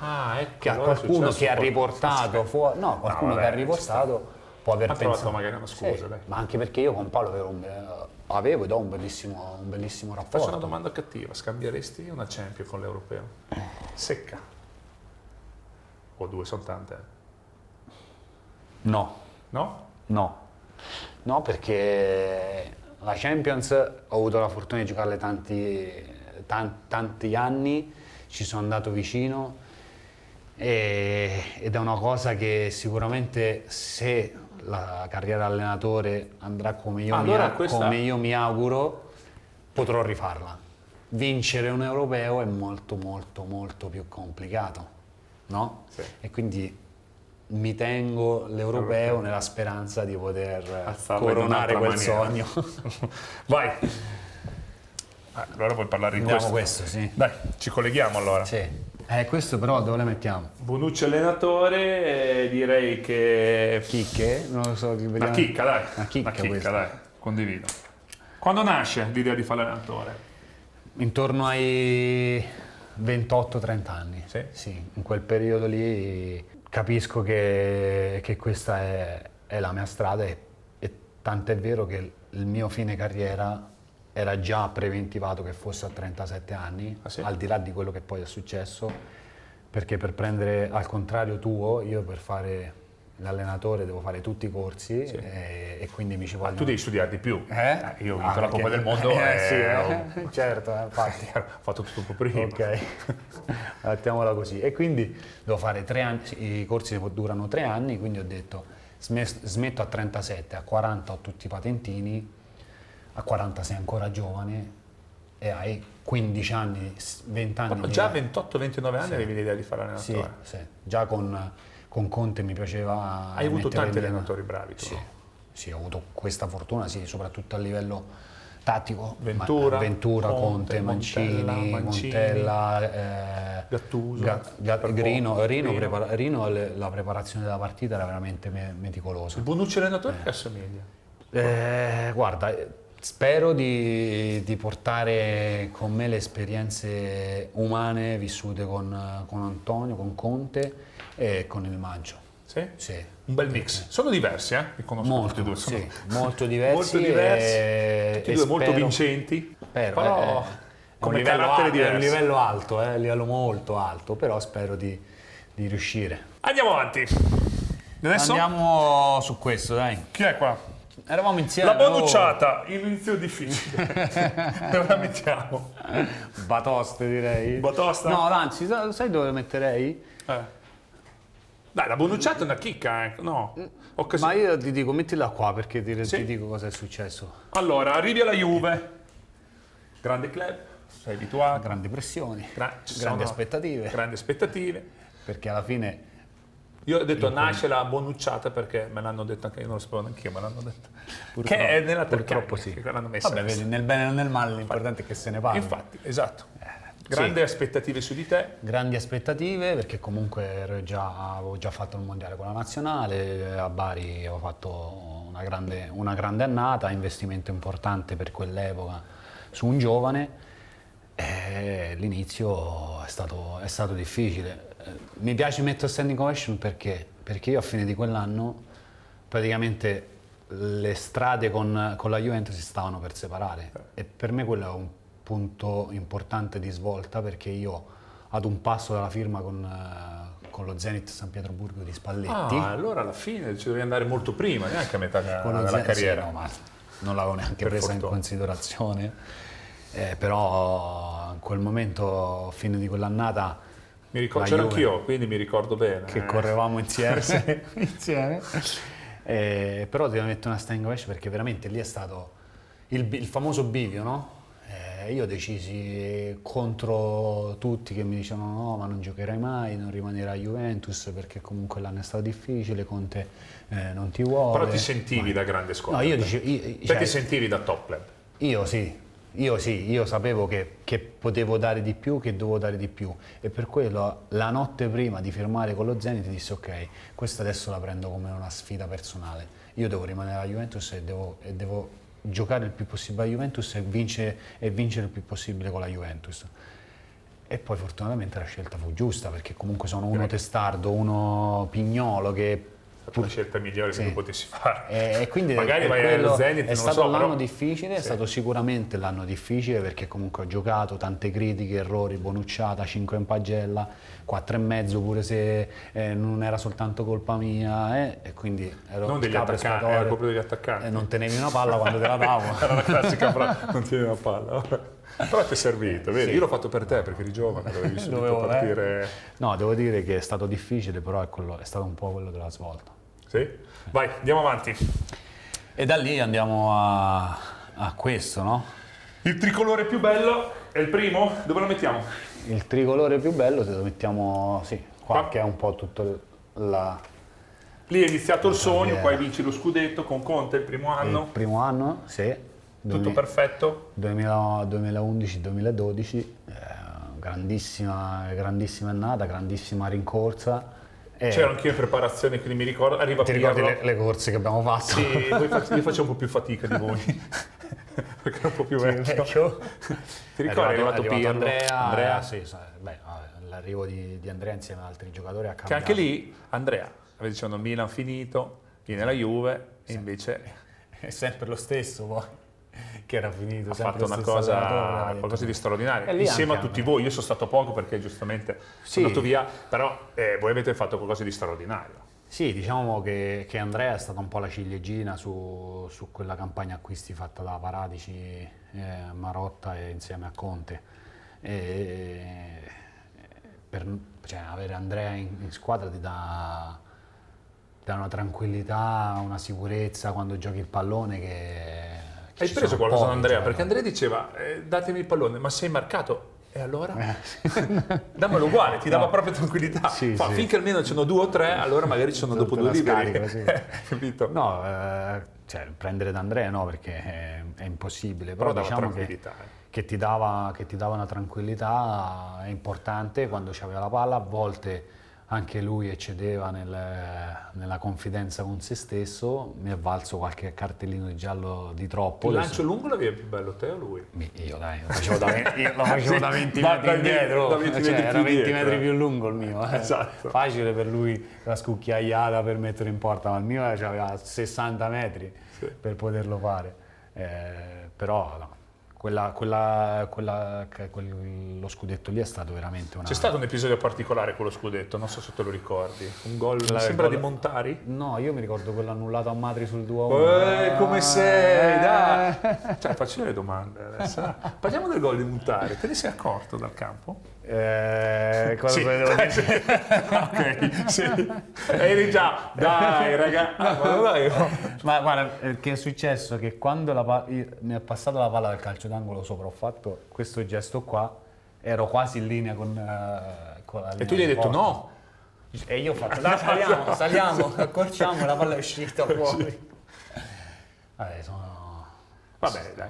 che allora è qualcuno successo che ha qualcosa. riportato fuori, no, qualcuno vabbè, che ha riportato può aver Ha trovato pensato. magari una scusa, Sì, dai. ma anche perché io con Paolo avevo ed ho un bellissimo Faccio una rapporto. domanda cattiva, scambieresti una Champions con l'Europeo? Secca. O due sono tante? No, No? no, perché la Champions ho avuto la fortuna di giocarle tanti anni, ci sono andato vicino ed è una cosa che sicuramente se la carriera allenatore andrà come io, Allora questa- come io mi auguro, potrò rifarla. vincere un europeo è molto molto molto più complicato, no? Sì. E quindi mi tengo l'europeo nella speranza di poter Alzarlo in coronare quel un'altra maniera. sogno. Vai. Allora vuoi parlare di Andiamo questo? questo, sì. Dai, ci colleghiamo allora. Sì. Questo però dove lo mettiamo? Bonucci allenatore, direi che... Chicche? Non lo so. Una Vediamo. chicca, dai. Una chicca questa. dai. Condivido. Quando nasce l'idea di fare allenatore? Intorno ai 28-30 anni. Sì? Sì, in quel periodo lì capisco che questa è la mia strada e tant'è vero che il mio fine carriera era già preventivato che fosse a 37 anni, Ah, sì? al di là di quello che poi è successo, perché per prendere, al contrario tuo, io per fare l'allenatore devo fare tutti i corsi Sì. e quindi mi ci vogliono... Tu devi studiare di più. Io ho vinto la perché- Coppa del Mondo sì, certo, infatti. ho fatto tutto un po' prima. Ok, mettiamola così. E quindi devo fare 3 anni, i corsi durano 3 anni, quindi ho detto smetto a 37, a 40 ho tutti i patentini, a 40 sei ancora giovane e hai 15 anni, 20 anni. Però già a 28-29 anni avevi l'idea di fare allenatore. Sì, già con Conte mi piaceva. Hai avuto mettere tanti in- allenatori bravi tu, Sì, no? sì, ho avuto questa fortuna, sì, soprattutto a livello tattico. Ventura, Ventura, Conte, Conte, Mancini, Mancini, Montella, Gattuso, Rino, Rino. Rino, la preparazione della partita era veramente meticolosa. Il Bonucci allenatore che assomiglia? Guarda, spero di portare con me le esperienze umane vissute con Antonio, con Conte e con il Mancio. Sì? Sì. Un bel mix. Sono diversi, li conosco tutti e due. Sono sì, molto diversi. molto diversi. e Tutti e due molto spero- vincenti. spero, Però come livello caratteri è un diversi. livello alto, un livello molto alto, però spero di riuscire. Andiamo avanti. Adesso Andiamo su questo, dai. chi è qua? Eravamo insieme. La bonucciata, inizio difficile. Dove la mettiamo? Batoste, direi. Batosta? No, anzi, sai dove lo metterei? Dai, la bonucciata è una chicca, no? Ma io ti dico, mettila qua perché Sì? ti dico cosa è successo. Allora, arrivi alla Juve. Grande club, sei abituato. Grandi pressioni, Ci grandi sono aspettative, Grandi aspettative. perché alla fine Io ho detto nasce la bonucciata perché me l'hanno detto anche io, non lo sapevo neanche io, me l'hanno detto. Purtroppo- Che è nella purtroppo Tercagni, sì. che l'hanno messa. Vabbè, vedi, nel bene e nel male l'importante è che se ne parli. Infatti, esatto. Grandi aspettative su di te. Grandi aspettative perché comunque avevo già fatto il mondiale con la nazionale, a Bari avevo fatto una grande annata, investimento importante per quell'epoca su un giovane. L'inizio è stato difficile. Mi piace mettere standing ovation perché io a fine di quell'anno praticamente le strade con la Juventus si stavano per separare e per me quello è un punto importante di svolta perché io ad un passo dalla firma con lo Zenit San Pietroburgo di Spalletti. Allora alla fine ci dovevi andare molto prima, neanche a metà Con lo della Zenit, carriera. sì, no, ma non l'avevo neanche Per presa in fortuna. considerazione. Però in quel momento, fine di quell'annata, Mi ricordo, la c'ero Juve, anch'io, quindi mi ricordo bene. che correvamo insieme, però ti devo mettere una standing ovation perché veramente lì è stato il famoso bivio, no? Io decisi contro tutti che mi dicevano no, ma non giocherai mai, non rimanerai a Juventus perché comunque l'anno è stato difficile, Conte non ti vuole. Però ti sentivi da grande squadra. No, io dicevo, Cioè, ti sentivi da top club. io sapevo che potevo dare di più, che dovevo dare di più e per quello la notte prima di firmare con lo Zenit dissi ok, questa adesso la prendo come una sfida personale, io devo rimanere alla Juventus e devo giocare il più possibile alla Juventus e vincere il più possibile con la Juventus. E poi fortunatamente la scelta fu giusta perché comunque sono uno testardo, uno pignolo che È stata la scelta migliore che tu potessi fare. e quindi Magari per vai quello allo Zenit, è non stato lo so, l'anno però... difficile, è stato sicuramente l'anno difficile perché comunque ho giocato, tante critiche, errori, bonucciata, 5 in pagella, 4,5 pure se non era soltanto colpa mia e quindi ero Non degli capro attaccanti, espiatorio. era proprio degli attaccanti. E non tenevi una palla quando te la davo. Era la classica frase, non tieni una palla. Però ti è servito, vedi? Io l'ho fatto per te perché eri giovane, dovevi subito Dovevo, partire. No, devo dire che è stato difficile, però è stato un po' quello della svolta. Sì? Vai, andiamo avanti. E da lì andiamo a questo, no? Il tricolore più bello è il primo? Dove lo mettiamo? Il tricolore più bello se lo mettiamo, sì, qua, Qua? che è un po' tutto la... Lì è iniziato il sogno, Yeah. poi vinci lo scudetto con Conte il primo Il anno, primo anno, sì. tutto perfetto. 2011-2012, grandissima annata, grandissima rincorsa. C'ero anch'io in preparazione, quindi mi ricordo, arriva Ti Pirlo. ricordi le corse che abbiamo fatto? Sì, io faccio un po' più fatica di voi, perché ero un po' più vecchio. Ti ricordi, è arrivato Pirlo, Andrea, sì, beh, l'arrivo di Andrea insieme ad altri giocatori ha che cambiato. anche lì, Andrea, dicevano Milan finito, viene la Juve, e invece È sempre lo stesso poi, che era finito. ha sempre fatto lo una stesso allenatore, aveva cosa, detto. qualcosa di straordinario, E lì insieme a anche tutti voi. Io sono stato poco perché giustamente Sì. sono andato via, però voi avete fatto qualcosa di straordinario. Sì, diciamo che Andrea è stata un po' la ciliegina su quella campagna acquisti fatta da Paratici, Marotta e insieme a Conte. Cioè, avere Andrea in squadra ti dà una tranquillità, una sicurezza quando giochi il pallone che Hai ci preso sono qualcosa da pochi Andrea? Perché giocatori. Andrea diceva datemi il pallone, ma sei marcato? E allora? Dammelo uguale, ti dava proprio tranquillità. Sì, sì. Finché almeno ce ne sono 2 o 3, allora magari ci sono dopo Te 2 la liberi. scarico, sì. Capito? No, cioè, prendere da Andrea no, perché è impossibile, però dava diciamo tranquillità. che ti dava una tranquillità importante quando c'aveva la palla, a volte anche lui eccedeva nella confidenza con se stesso, mi è valso qualche cartellino di giallo di troppo. Il lancio lungo l'avevi più bello te o lui? Io dai, lo facevo da 20 da- metri da- indietro, da 20 cioè, metri era più 20 dietro, metri più lungo il mio. Esatto. Facile per lui la scucchiaiata per mettere in porta, ma il mio aveva 60 metri Sì. per poterlo fare. Però no, quello scudetto lì è stato veramente una... C'è stato un episodio particolare con lo scudetto, non so se te lo ricordi. Un gol, mi sembra di Montari. No, io mi ricordo quello annullato a Madri sul 2-1. Come sei? Dai! Cioè, faccio le domande adesso. Parliamo del gol di Montari. Te ne sei accorto dal campo? Cosa Sì. devo dire? Ok, sì. Eri già, dai raga. Ma guarda, che è successo che quando mi è passata la palla dal calcio d'angolo sopra, ho fatto questo gesto qua, ero quasi in linea con la linea E tu gli hai di detto porta. no. E io ho fatto, dai, saliamo, accorciamo, e la palla è uscita fuori. Vabbè, Vabbè, dai.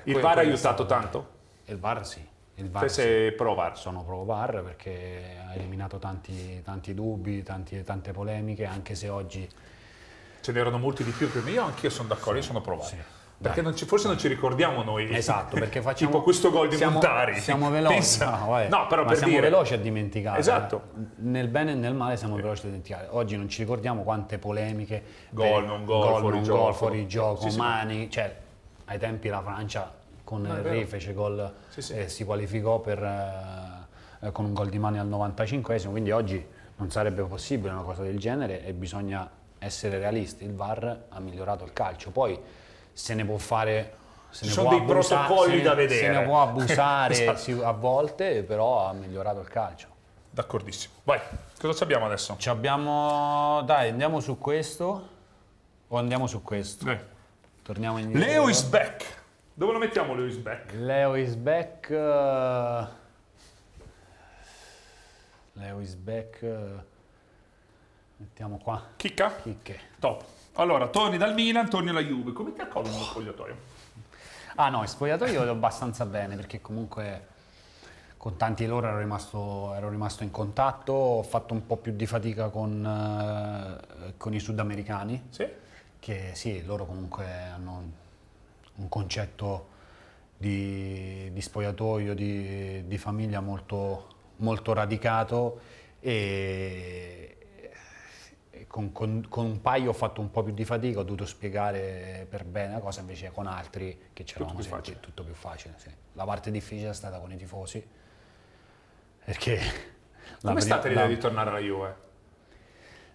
Il quello VAR ha è aiutato stato- tanto? Il VAR sì. Il Te VAR sì. sei pro VAR. Sono pro VAR perché ha eliminato tanti dubbi, tante polemiche, anche se oggi... Ce n'erano molti di più prima. Io anch'io sono d'accordo, io sono pro VAR. Sì. Perché forse non ci ricordiamo noi. Esatto, perché facciamo... Tipo questo gol di siamo, Montari. Siamo veloci. Pensa. Vabbè, No, però ma per siamo dire... veloci a dimenticare. Esatto. Nel bene e nel male siamo veloci a dimenticare. Oggi non ci ricordiamo quante polemiche. Gol, non gol, fuori gioco. gol, fuori gioco, Sì, sì. mani. Cioè, ai tempi la Francia con No, è il vero. Re fece gol Sì, sì. e si qualificò con un gol di mani al 95esimo, quindi oggi non sarebbe possibile una cosa del genere e bisogna essere realisti. Il VAR ha migliorato il calcio, poi se ne può fare... Ci sono dei protocolli da vedere. Se ne può abusare Esatto. a volte, però ha migliorato il calcio. D'accordissimo. Vai, cosa abbiamo adesso? Ci abbiamo... Dai, andiamo su questo o andiamo su questo? Dai. Torniamo indietro. Leo is back. Dove lo mettiamo Leo is back? Leo is back. Leo is back. Mettiamo qua. Chicca? Chicche. Top. Allora, torni dal Milan, torni alla Juve. Come ti accogli nello spogliatoio? Ah no, il spogliatoio io abbastanza bene perché comunque con tanti di loro ero rimasto in contatto, ho fatto un po' più di fatica con i sudamericani, Sì? che sì, loro comunque hanno un concetto di spogliatoio, di famiglia molto, molto radicato e con un paio ho fatto un po' più di fatica, ho dovuto spiegare per bene la cosa, invece con altri che c'eravamo più sentiti, facile. tutto più facile. Sì. La parte difficile è stata con i tifosi, perché... Come è stata l'idea di tornare alla Juve?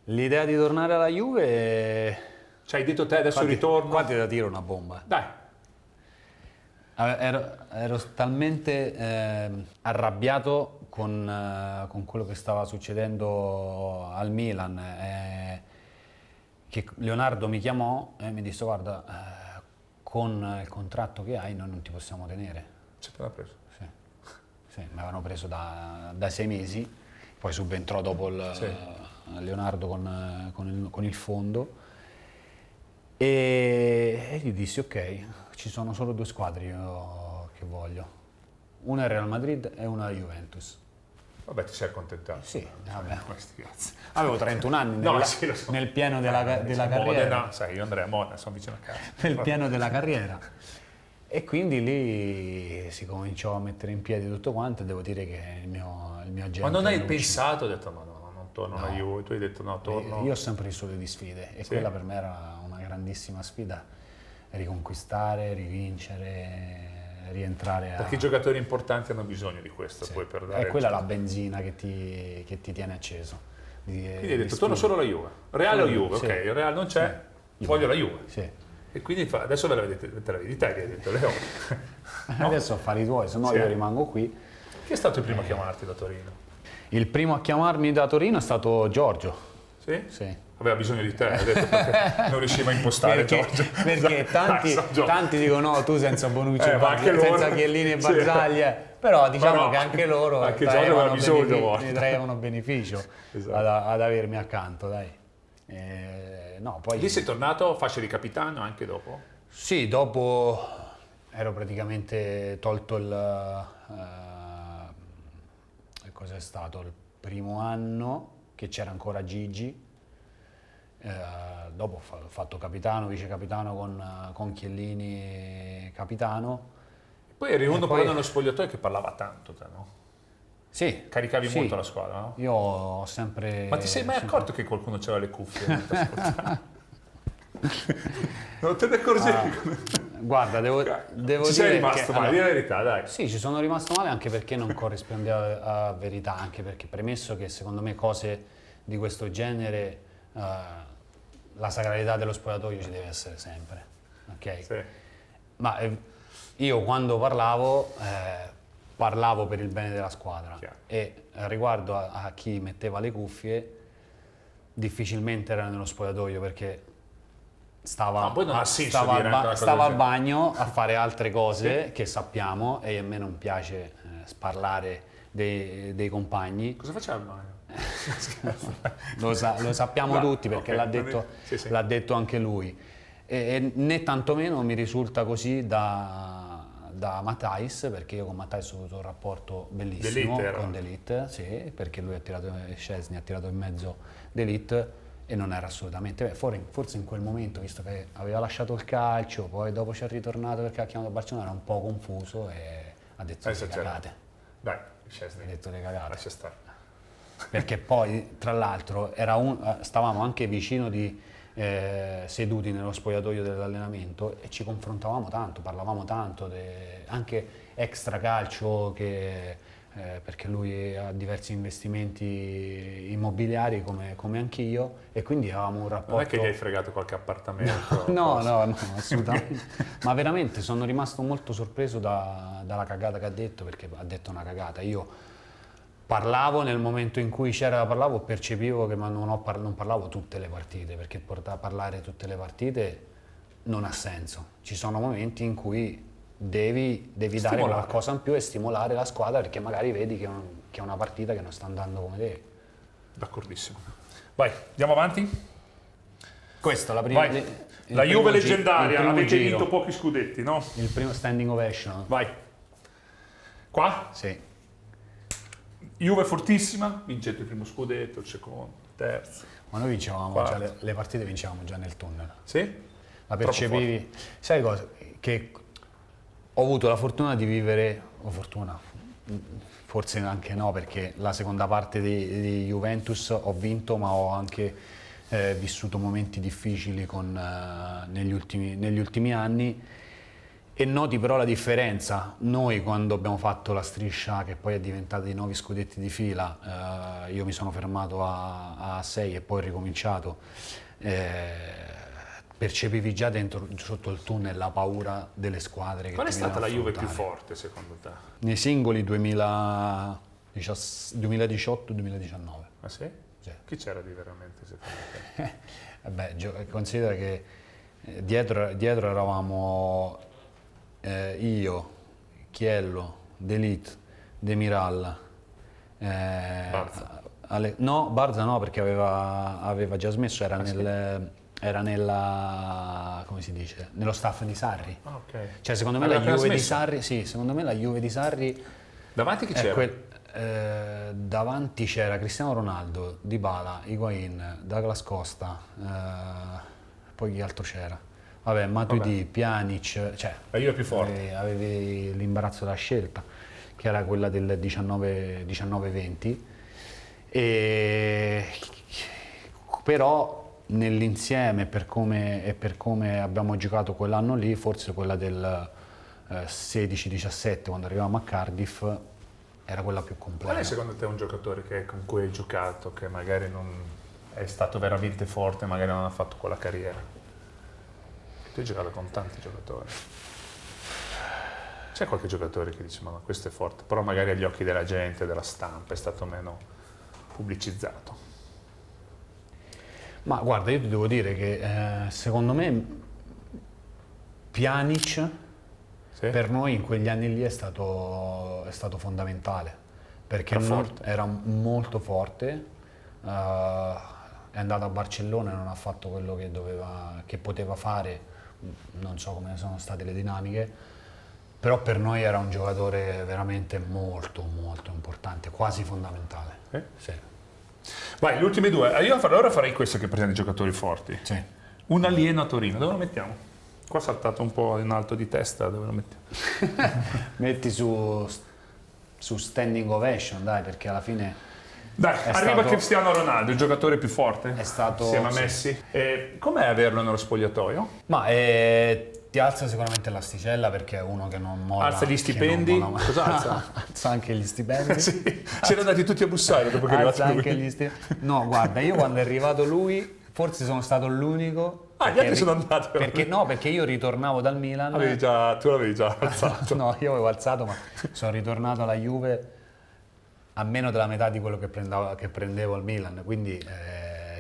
L'idea di tornare alla Juve... Cioè, hai detto te adesso Qua ritorno? ti da tiro una bomba. Dai. Ero talmente arrabbiato con quello che stava succedendo al Milan che Leonardo mi chiamò e mi disse guarda, con il contratto che hai noi non ti possiamo tenere. Ci appena preso. Sì, sì, mi avevano preso da 6 mesi, poi subentrò dopo Leonardo con il fondo e gli dissi ok, ci sono solo 2 squadre io che voglio, una è Real Madrid e una è Juventus. Vabbè, ti sei accontentato. Sì, vabbè. Questi cazzi. Avevo 31 anni No, sì, lo so. nel pieno della carriera. Modena, sai, io andrei a Modena, sono vicino a casa. Nel pieno della carriera. E quindi lì si cominciò a mettere in piedi tutto quanto e devo dire che il mio agente... Ma non hai Luci- pensato, hai detto no, non torno alla Juve, tu hai detto no, torno... Io ho sempre vissuto di sfide e Sì. quella per me era una grandissima sfida, riconquistare, rivincere, rientrare a... Perché i giocatori importanti hanno bisogno di questo, Sì. poi per dare... È quella la benzina che ti tiene acceso. Quindi hai detto torno solo alla Juve. Reale o Juve? Sì. Ok, il Reale non c'è, voglio la Juve. Sì. E quindi adesso te la vedi te, hai detto Leo. No? Adesso affari tuoi, se no Sì. io rimango qui. Chi è stato il primo a chiamarti da Torino? Il primo a chiamarmi da Torino è stato Giorgio. Sì? Sì. Aveva bisogno di te, hai detto, perché non riusciva a impostare Giorgio. Perché tanti dicono no, tu senza Bonucci, ma anche loro. senza Chiellini e Sì. Barzaglia, però diciamo Però che anche loro anche Giorgio aveva bisogno a volte. ne traevano beneficio Esatto. ad avermi accanto, dai. No, poi Lì sei tornato, fascia di capitano anche dopo? sì, dopo ero praticamente tolto cos'è stato? Il primo anno che c'era ancora Gigi, dopo ho fatto capitano, vice capitano con Chiellini capitano. Poi eri uno poi- però nello spogliatoio che parlava tanto, te, no? Sì, Caricavi sì. molto la squadra, no? Io ho sempre... Ma ti sei mai sempre- accorto che qualcuno aveva le cuffie mentre ascoltava? Non te ne accorgevi? Guarda, devo Ci sei dire rimasto che, male, di la verità, dai. Sì, ci sono rimasto male anche perché non corrispondeva a verità, anche perché premesso che secondo me cose di questo genere, la sacralità dello spogliatoio ci deve essere sempre, ok? Sì. Ma io quando parlavo per il bene della squadra Chiaro. e riguardo a chi metteva le cuffie, difficilmente era nello spogliatoio perché stava, Ma poi non ha senso stava, dire anche una cosa stava del al bagno a fare altre cose che sappiamo e a me non piace sparlare dei compagni. Cosa faceva il bagno? Lo sappiamo No, tutti perché ok, l'ha sì. l'ha detto anche lui. E né tantomeno mi risulta così da Matthijs, perché io con Matthijs ho avuto un rapporto bellissimo D'Elite era. con D'Elite, sì, perché lui ha tirato, Szczesny ha tirato in mezzo D'Elite e non era assolutamente, forse in quel momento, visto che aveva lasciato il calcio, poi dopo ci è ritornato perché ha chiamato Barcellona, era un po' confuso e ha detto le Esagerato. cagate, Dai, ha Szczesny, detto le cagate. lascia stare. Perché poi, tra l'altro, stavamo anche vicino seduti nello spogliatoio dell'allenamento e ci confrontavamo tanto, parlavamo tanto, anche extra calcio, perché lui ha diversi investimenti immobiliari come anch'io e quindi avevamo un rapporto... Non è che gli hai fregato qualche appartamento? No, assolutamente. Ma veramente sono rimasto molto sorpreso dalla cagata che ha detto, perché ha detto una cagata. Io parlavo nel momento in cui parlavo, percepivo che non parlavo tutte le partite, perché parlare tutte le partite non ha senso. Ci sono momenti in cui devi dare qualcosa in più e stimolare la squadra, perché magari vedi che è una partita che non sta andando come deve. D'accordissimo. Vai, andiamo avanti? Questa la prima. Vai. La Juve leggendaria, avete giro. vinto pochi scudetti, no? Il primo standing ovation. Vai. Qua? Sì. Juve fortissima, vincete il primo scudetto, il secondo, il terzo. Ma noi vincevamo Quarto. già le partite, vincevamo già nel tunnel. Sì? La Troppo percepivi. Sai cosa? Che ho avuto la fortuna di vivere, o fortuna, forse anche no, perché la seconda parte di Juventus ho vinto, ma ho anche vissuto momenti difficili negli ultimi anni. E noti però la differenza. Noi quando abbiamo fatto la striscia che poi è diventata i 9 scudetti di fila, io mi sono fermato a 6 e poi ho ricominciato, percepivi già sotto il tunnel la paura delle squadre che Qual è ti stata la venivano a Juve più affrontare. forte secondo te? Nei singoli 2018-2019. Ah sì? Sì. Chi c'era di veramente secondo te? Considera che Dietro eravamo io, Chiello, D'Elite, Demiral, Barza. no, Barza no, perché aveva già smesso, era nella, come si dice, nello staff di Sarri. Ah, ok. Cioè, secondo me Aveva la appena Juve di smesso? Sarri, sì, secondo me la Juve di Sarri Davanti chi è c'era? davanti c'era Cristiano Ronaldo, Dybala, Higuain, Douglas Costa, poi chi altro c'era? Vabbè, Matuidi, Pjanic, cioè La Juve più forte. avevi l'imbarazzo della scelta, che era quella del 19-20, però nell'insieme e per come abbiamo giocato quell'anno lì, forse quella del 16-17, quando arrivavamo a Cardiff, era quella più completa. Qual è secondo te un giocatore con cui hai giocato, che magari non è stato veramente forte, magari non ha fatto quella carriera? Tu hai giocato con tanti giocatori. C'è qualche giocatore che dice, ma questo è forte, però magari agli occhi della gente, della stampa, è stato meno pubblicizzato. Ma guarda, io ti devo dire che secondo me Pjanic Sì? per noi in quegli anni lì è stato fondamentale, perché era molto forte, è andato a Barcellona e non ha fatto quello che poteva fare, non so come sono state le dinamiche, però per noi era un giocatore veramente molto molto importante, quasi fondamentale. Sì. Vai, gli ultimi due. Io allora farei questo che presenta i giocatori forti. Sì. Un alieno a Torino, dove lo mettiamo? Qua è saltato un po' in alto di testa, dove lo mettiamo? Metti su standing ovation, dai, perché alla fine Dai, è arriva stato- Cristiano Ronaldo, il giocatore più forte. È stato- Insieme a sì. Messi. Com'è averlo nello spogliatoio? Ma ti alza sicuramente l'asticella perché è uno che non molla. Alza gli che stipendi? non molla. Cosa alza? Alza anche gli stipendi. Sì, si erano andati tutti a bussare dopo che è Alza arrivato anche lui. gli stipendi. No, guarda, io quando è arrivato lui, forse sono stato l'unico. Ah, gli altri sono andati. Perché io ritornavo dal Milan. Tu l'avevi già alzato. No, io avevo alzato, ma sono ritornato alla Juve a meno della metà di quello che prendevo al Milan, quindi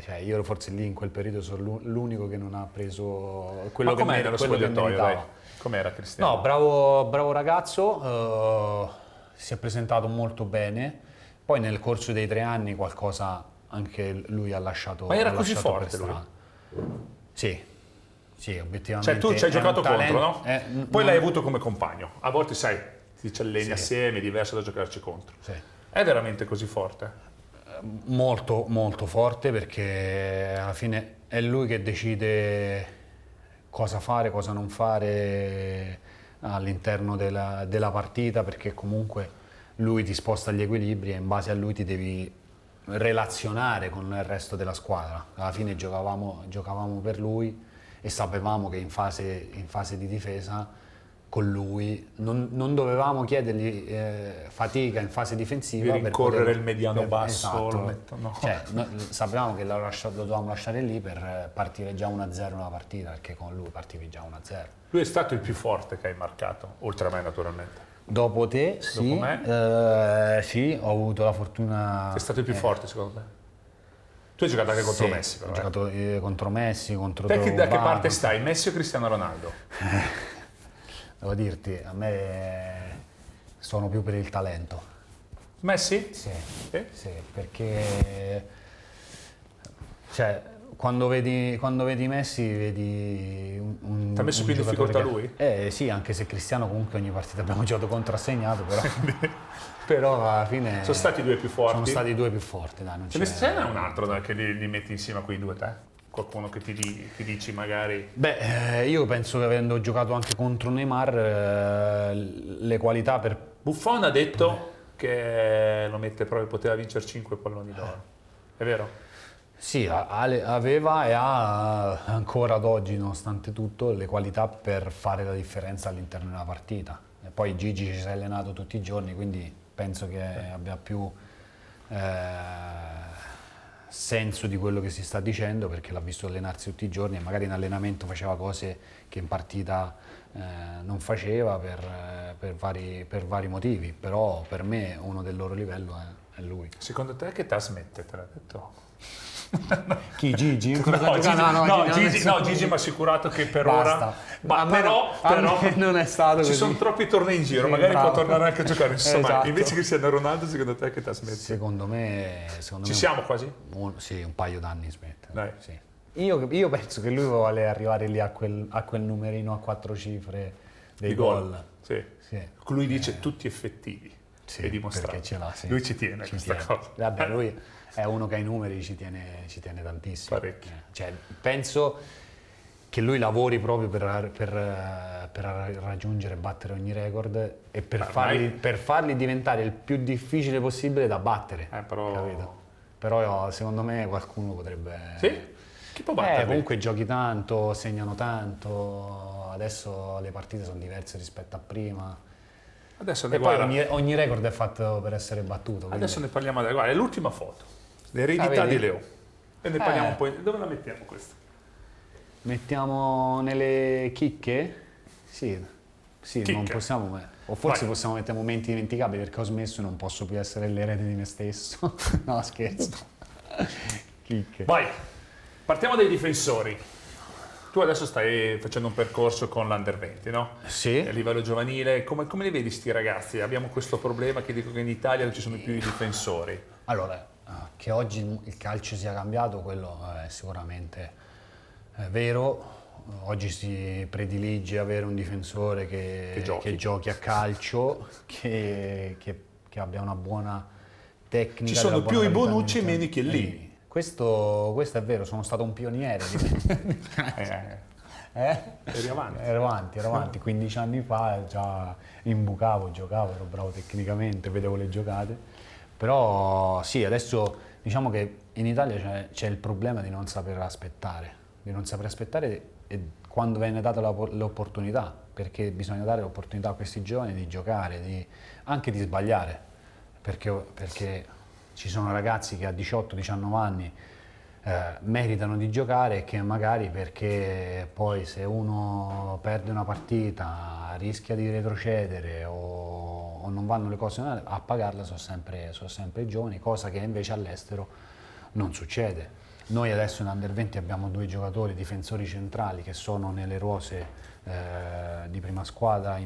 cioè, io forse lì in quel periodo sono l'unico che non ha preso quello Ma che com'era lo quello che spogliatoio, meritava. dai? Com'era Cristiano? No, bravo ragazzo, si è presentato molto bene, poi nel corso dei 3 anni qualcosa anche lui ha lasciato. Ma era ha così lasciato forte per lui? strada. Sì, obiettivamente. Cioè tu ci hai è un giocato contro, talento- no? Poi l'hai avuto come compagno. A volte sai, ti ci alleni Sì. assieme, è diverso da giocarci contro. Sì. È veramente così forte? Molto, molto forte perché alla fine è lui che decide cosa fare, cosa non fare all'interno della partita, perché comunque lui ti sposta gli equilibri e in base a lui ti devi relazionare con il resto della squadra. Alla fine giocavamo per lui e sapevamo che in fase di difesa con lui non dovevamo chiedergli fatica in fase difensiva Di rincorrere poter- il mediano basso, esatto. lo metto- no. Cioè, sapevamo che lo dovevamo lasciare lì per partire già 1-0 una partita, perché con lui partivi già 1-0. Lui è stato il più forte che hai marcato, oltre a me naturalmente. Dopo te, sì, me? sì, ho avuto la fortuna. Sei stato il più forte secondo me. Tu hai giocato anche contro Sì, Messi, però. ho giocato contro Messi, contro Da che Drogba, parte stai, Messi o Cristiano Ronaldo? Devo dirti, a me sono più per il talento. Messi? Sì, Sì? sì, perché cioè, quando vedi Messi vedi un Ti ha messo più in giocatore difficoltà lui? Sì, anche se Cristiano comunque ogni partita abbiamo giocato contro ha segnato, però alla fine Sono stati i due più forti? sono stati i due più forti, dai, non Ce c'è. n'è un altro che li metti insieme a quei due, te? Qualcuno che ti dici magari... Beh, io penso che avendo giocato anche contro Neymar, le qualità per. Buffon ha detto che lo mette proprio, poteva vincere 5 palloni d'oro. È vero? Sì, aveva e ha ancora ad oggi, nonostante tutto, le qualità per fare la differenza all'interno di una partita. E poi Gigi ci si è allenato tutti i giorni, quindi penso che abbia più senso di quello che si sta dicendo, perché l'ha visto allenarsi tutti i giorni e magari in allenamento faceva cose che in partita non faceva per vari motivi, però per me uno del loro livello è lui. Secondo te che età smette, te l'ha detto? Chi, Gigi? Gigi mi ha assicurato che per Basta. ora... Ma però non è stato ci così. sono troppi tornei in giro, Sì, magari bravo. può tornare anche a giocare. Non si sa mai. Esatto. Invece Cristiano Ronaldo, secondo te che ti ha smesso? Secondo me Ci siamo quasi? sì, un paio d'anni smette. Dai. Sì. Io penso che lui vuole arrivare lì a quel numerino a 4 cifre dei Di gol. Sì. Sì. Lui dice tutti effettivi. Sì, è dimostrato. perché ce l'ha, sì. Lui ci tiene a questa cosa. Vabbè, lui è uno che ai numeri ci tiene tantissimo. Parecchio. Cioè, penso che lui lavori proprio per raggiungere e battere ogni record e per farli diventare il più difficile possibile da battere. Però... Capito? Però secondo me qualcuno potrebbe... Sì? Chi può batterli? Comunque giochi tanto, segnano tanto, adesso le partite sono diverse rispetto a prima. Adesso E poi ogni record è fatto per essere battuto. Quindi... Adesso ne parliamo. Guarda, è l'ultima foto. L'eredità di Leo. E ne parliamo un po'. Dove la mettiamo questa? Mettiamo nelle chicche? Sì, Chicche. non possiamo... O forse possiamo mettere momenti dimenticabili perché ho smesso e non posso più essere l'erede di me stesso. No, scherzo. Chicche. Vai, partiamo dai difensori. Tu adesso stai facendo un percorso con l'Under 20, no? Sì. A livello giovanile, come li vedi sti ragazzi? Abbiamo questo problema che dico che in Italia non ci sono più i difensori. Allora, che oggi il calcio sia cambiato, quello è sicuramente vero. Oggi si predilige avere un difensore che giochi a calcio, che abbia una buona tecnica. Ci sono della più buona i qualità Bonucci e all'interno. meno i Chiellini. Questo è vero, sono stato un pioniere. Ero avanti, 15 anni fa già imbucavo, giocavo, ero bravo tecnicamente, vedevo le giocate. Però sì, adesso diciamo che in Italia c'è il problema di non saper aspettare e quando viene data l'opportunità, perché bisogna dare l'opportunità a questi giovani di giocare, anche di sbagliare, perché ci sono ragazzi che a 18-19 anni meritano di giocare e che magari perché poi se uno perde una partita rischia di retrocedere o non vanno le cose a pagarla sono sempre giovani, cosa che invece all'estero non succede. Noi adesso in Under 20 abbiamo 2 giocatori difensori centrali che sono nelle rose di prima squadra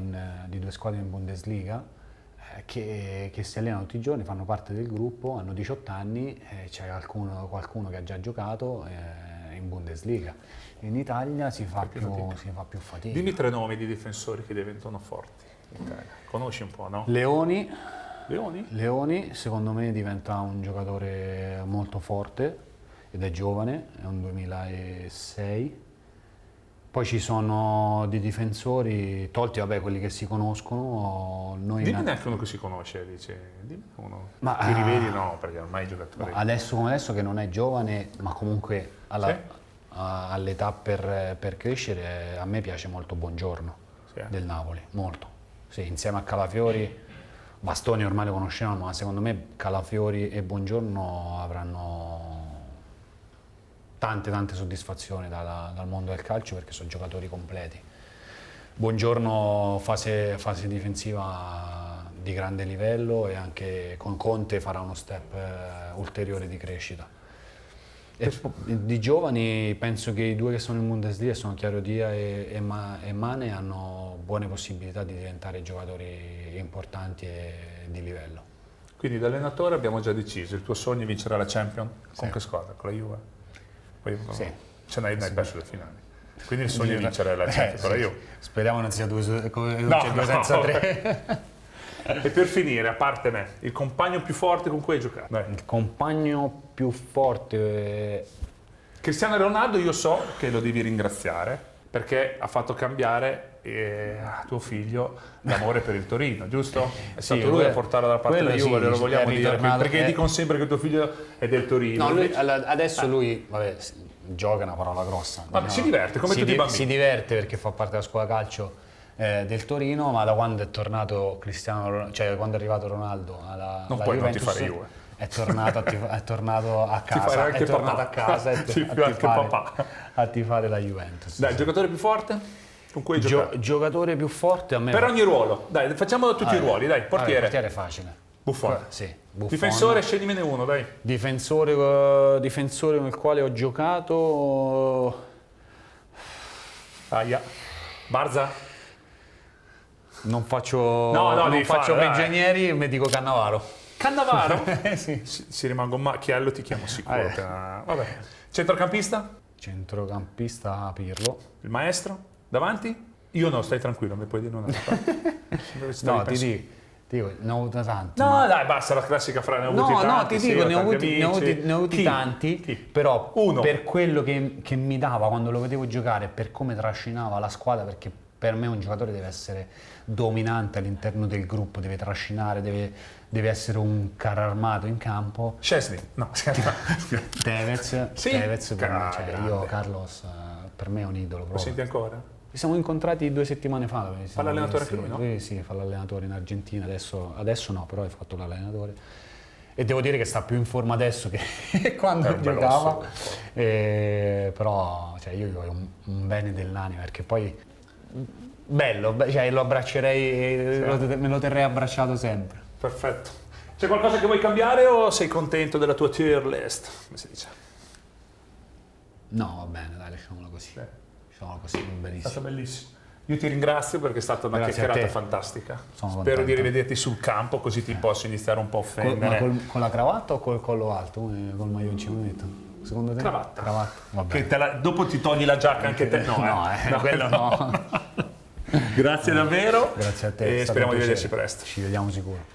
di 2 squadre in Bundesliga che si allenano tutti i giorni, fanno parte del gruppo, hanno 18 anni, c'è qualcuno che ha già giocato in Bundesliga. In Italia si fa più fatica. Dimmi 3 nomi di difensori che diventano forti in Italia. Conosci un po', no? Leoni, Leoni? secondo me diventa un giocatore molto forte ed è giovane, è un 2006. Poi ci sono dei difensori, tolti quelli che si conoscono. Dimmi neanche uno che si conosce, dice. Dimmi uno. Ma, Ti rivedi no, perché ormai i giocatori. Adesso come adesso che non è giovane, ma comunque all'età per crescere, a me piace molto Buongiorno del Napoli, molto. Sì, insieme a Calafiori, Bastoni ormai lo conosciamo, ma secondo me Calafiori e Buongiorno avranno tante soddisfazioni dal mondo del calcio perché sono giocatori completi. Buongiorno fase difensiva di grande livello e anche con Conte farà uno step ulteriore di crescita. E di giovani penso che i 2 che sono in Bundesliga sono Chiarodia e Mane hanno buone possibilità di diventare giocatori importanti e di livello. Quindi da allenatore abbiamo già deciso, il tuo sogno è vincere la Champions? Con che squadra? Con la Juve? Poi Sì. Ce n'hai perso le finali. Quindi il sogno è vincere la Champions con la Juve. Speriamo non sia 2 No. senza 3. E per finire, a parte me, il compagno più forte con cui hai giocato? Il compagno più forte... Cristiano Ronaldo io so che lo devi ringraziare perché ha fatto cambiare a tuo figlio l'amore per il Torino, giusto? È stato lui a portarlo dalla parte della Juve, lo vogliamo dire, perché dicono sempre che tuo figlio è del Torino. No, adesso lui, gioca è una parola grossa. Ma si diverte, come tutti i bambini. Si diverte perché fa parte della squadra calcio del Torino, ma da quando è tornato Cristiano, cioè quando è arrivato Ronaldo alla puoi non Juventus, tifare Juve. È tornato a casa, a tifare la Juventus. Dai, il giocatore più forte? Con cui hai giocato? Giocatore più forte a me. Per ogni ruolo, dai, facciamo tutti i ruoli, dai, portiere. Portiere è facile. Buffon. Sì, Buffon. Difensore, scegliemene uno, dai. Difensore con il quale ho giocato... Aia. Barza? Non faccio, No, non devi faccio farlo, dai. prigionieri, mi dico Cannavaro. Cannavaro? Sì. Si rimango Chiello, ti chiamo sicuro. Ah, Vabbè. Centrocampista? Centrocampista Pirlo. Il maestro? Davanti? Io no, stai tranquillo, mi puoi dire una No, ti dico, ne ho avuto tanti. No, dai, basta la classica frase, ne ho avuti No, tanti. ti sì, dico, ho ne ho tanti avuti Chi? tanti, Chi? però Uno. per quello che mi dava quando lo vedevo giocare, per come trascinava la squadra, perché per me un giocatore deve essere dominante all'interno del gruppo, deve trascinare, deve essere un carro armato in campo. Szczesny? No, scherzo. Tevez, Sì? Tevez per me, cioè, Grande. io Carlos per me è un idolo Lo proprio. senti ancora? Ci siamo incontrati 2 settimane fa. Fa l'allenatore anche lui, no? Sì, fa l'allenatore in Argentina, adesso no, però hai fatto l'allenatore. E devo dire che sta più in forma adesso che quando un giocava. bell'osso. Però cioè, io ho un bene dell'anima, perché poi bello, cioè, lo abbraccerei, me lo terrei abbracciato sempre. Perfetto. C'è qualcosa che vuoi cambiare o sei contento della tua tier list? Come si dice? No, va bene, dai, lasciamolo così. Lasciamolo così, va È benissimo. stato bellissimo. Io ti ringrazio perché è stata una Grazie a chiacchierata te. fantastica. Sono Spero di contento. rivederti sul campo così ti posso iniziare un po' a Ma offendere. con la cravatta o col collo alto? Col maglioncino metto? Secondo te? Cravatta. Va bene. Che dopo ti togli la giacca anche te. No, quello no. Grazie davvero. Grazie a te. è E stato speriamo un di piacere. vederci presto. Ci vediamo sicuro.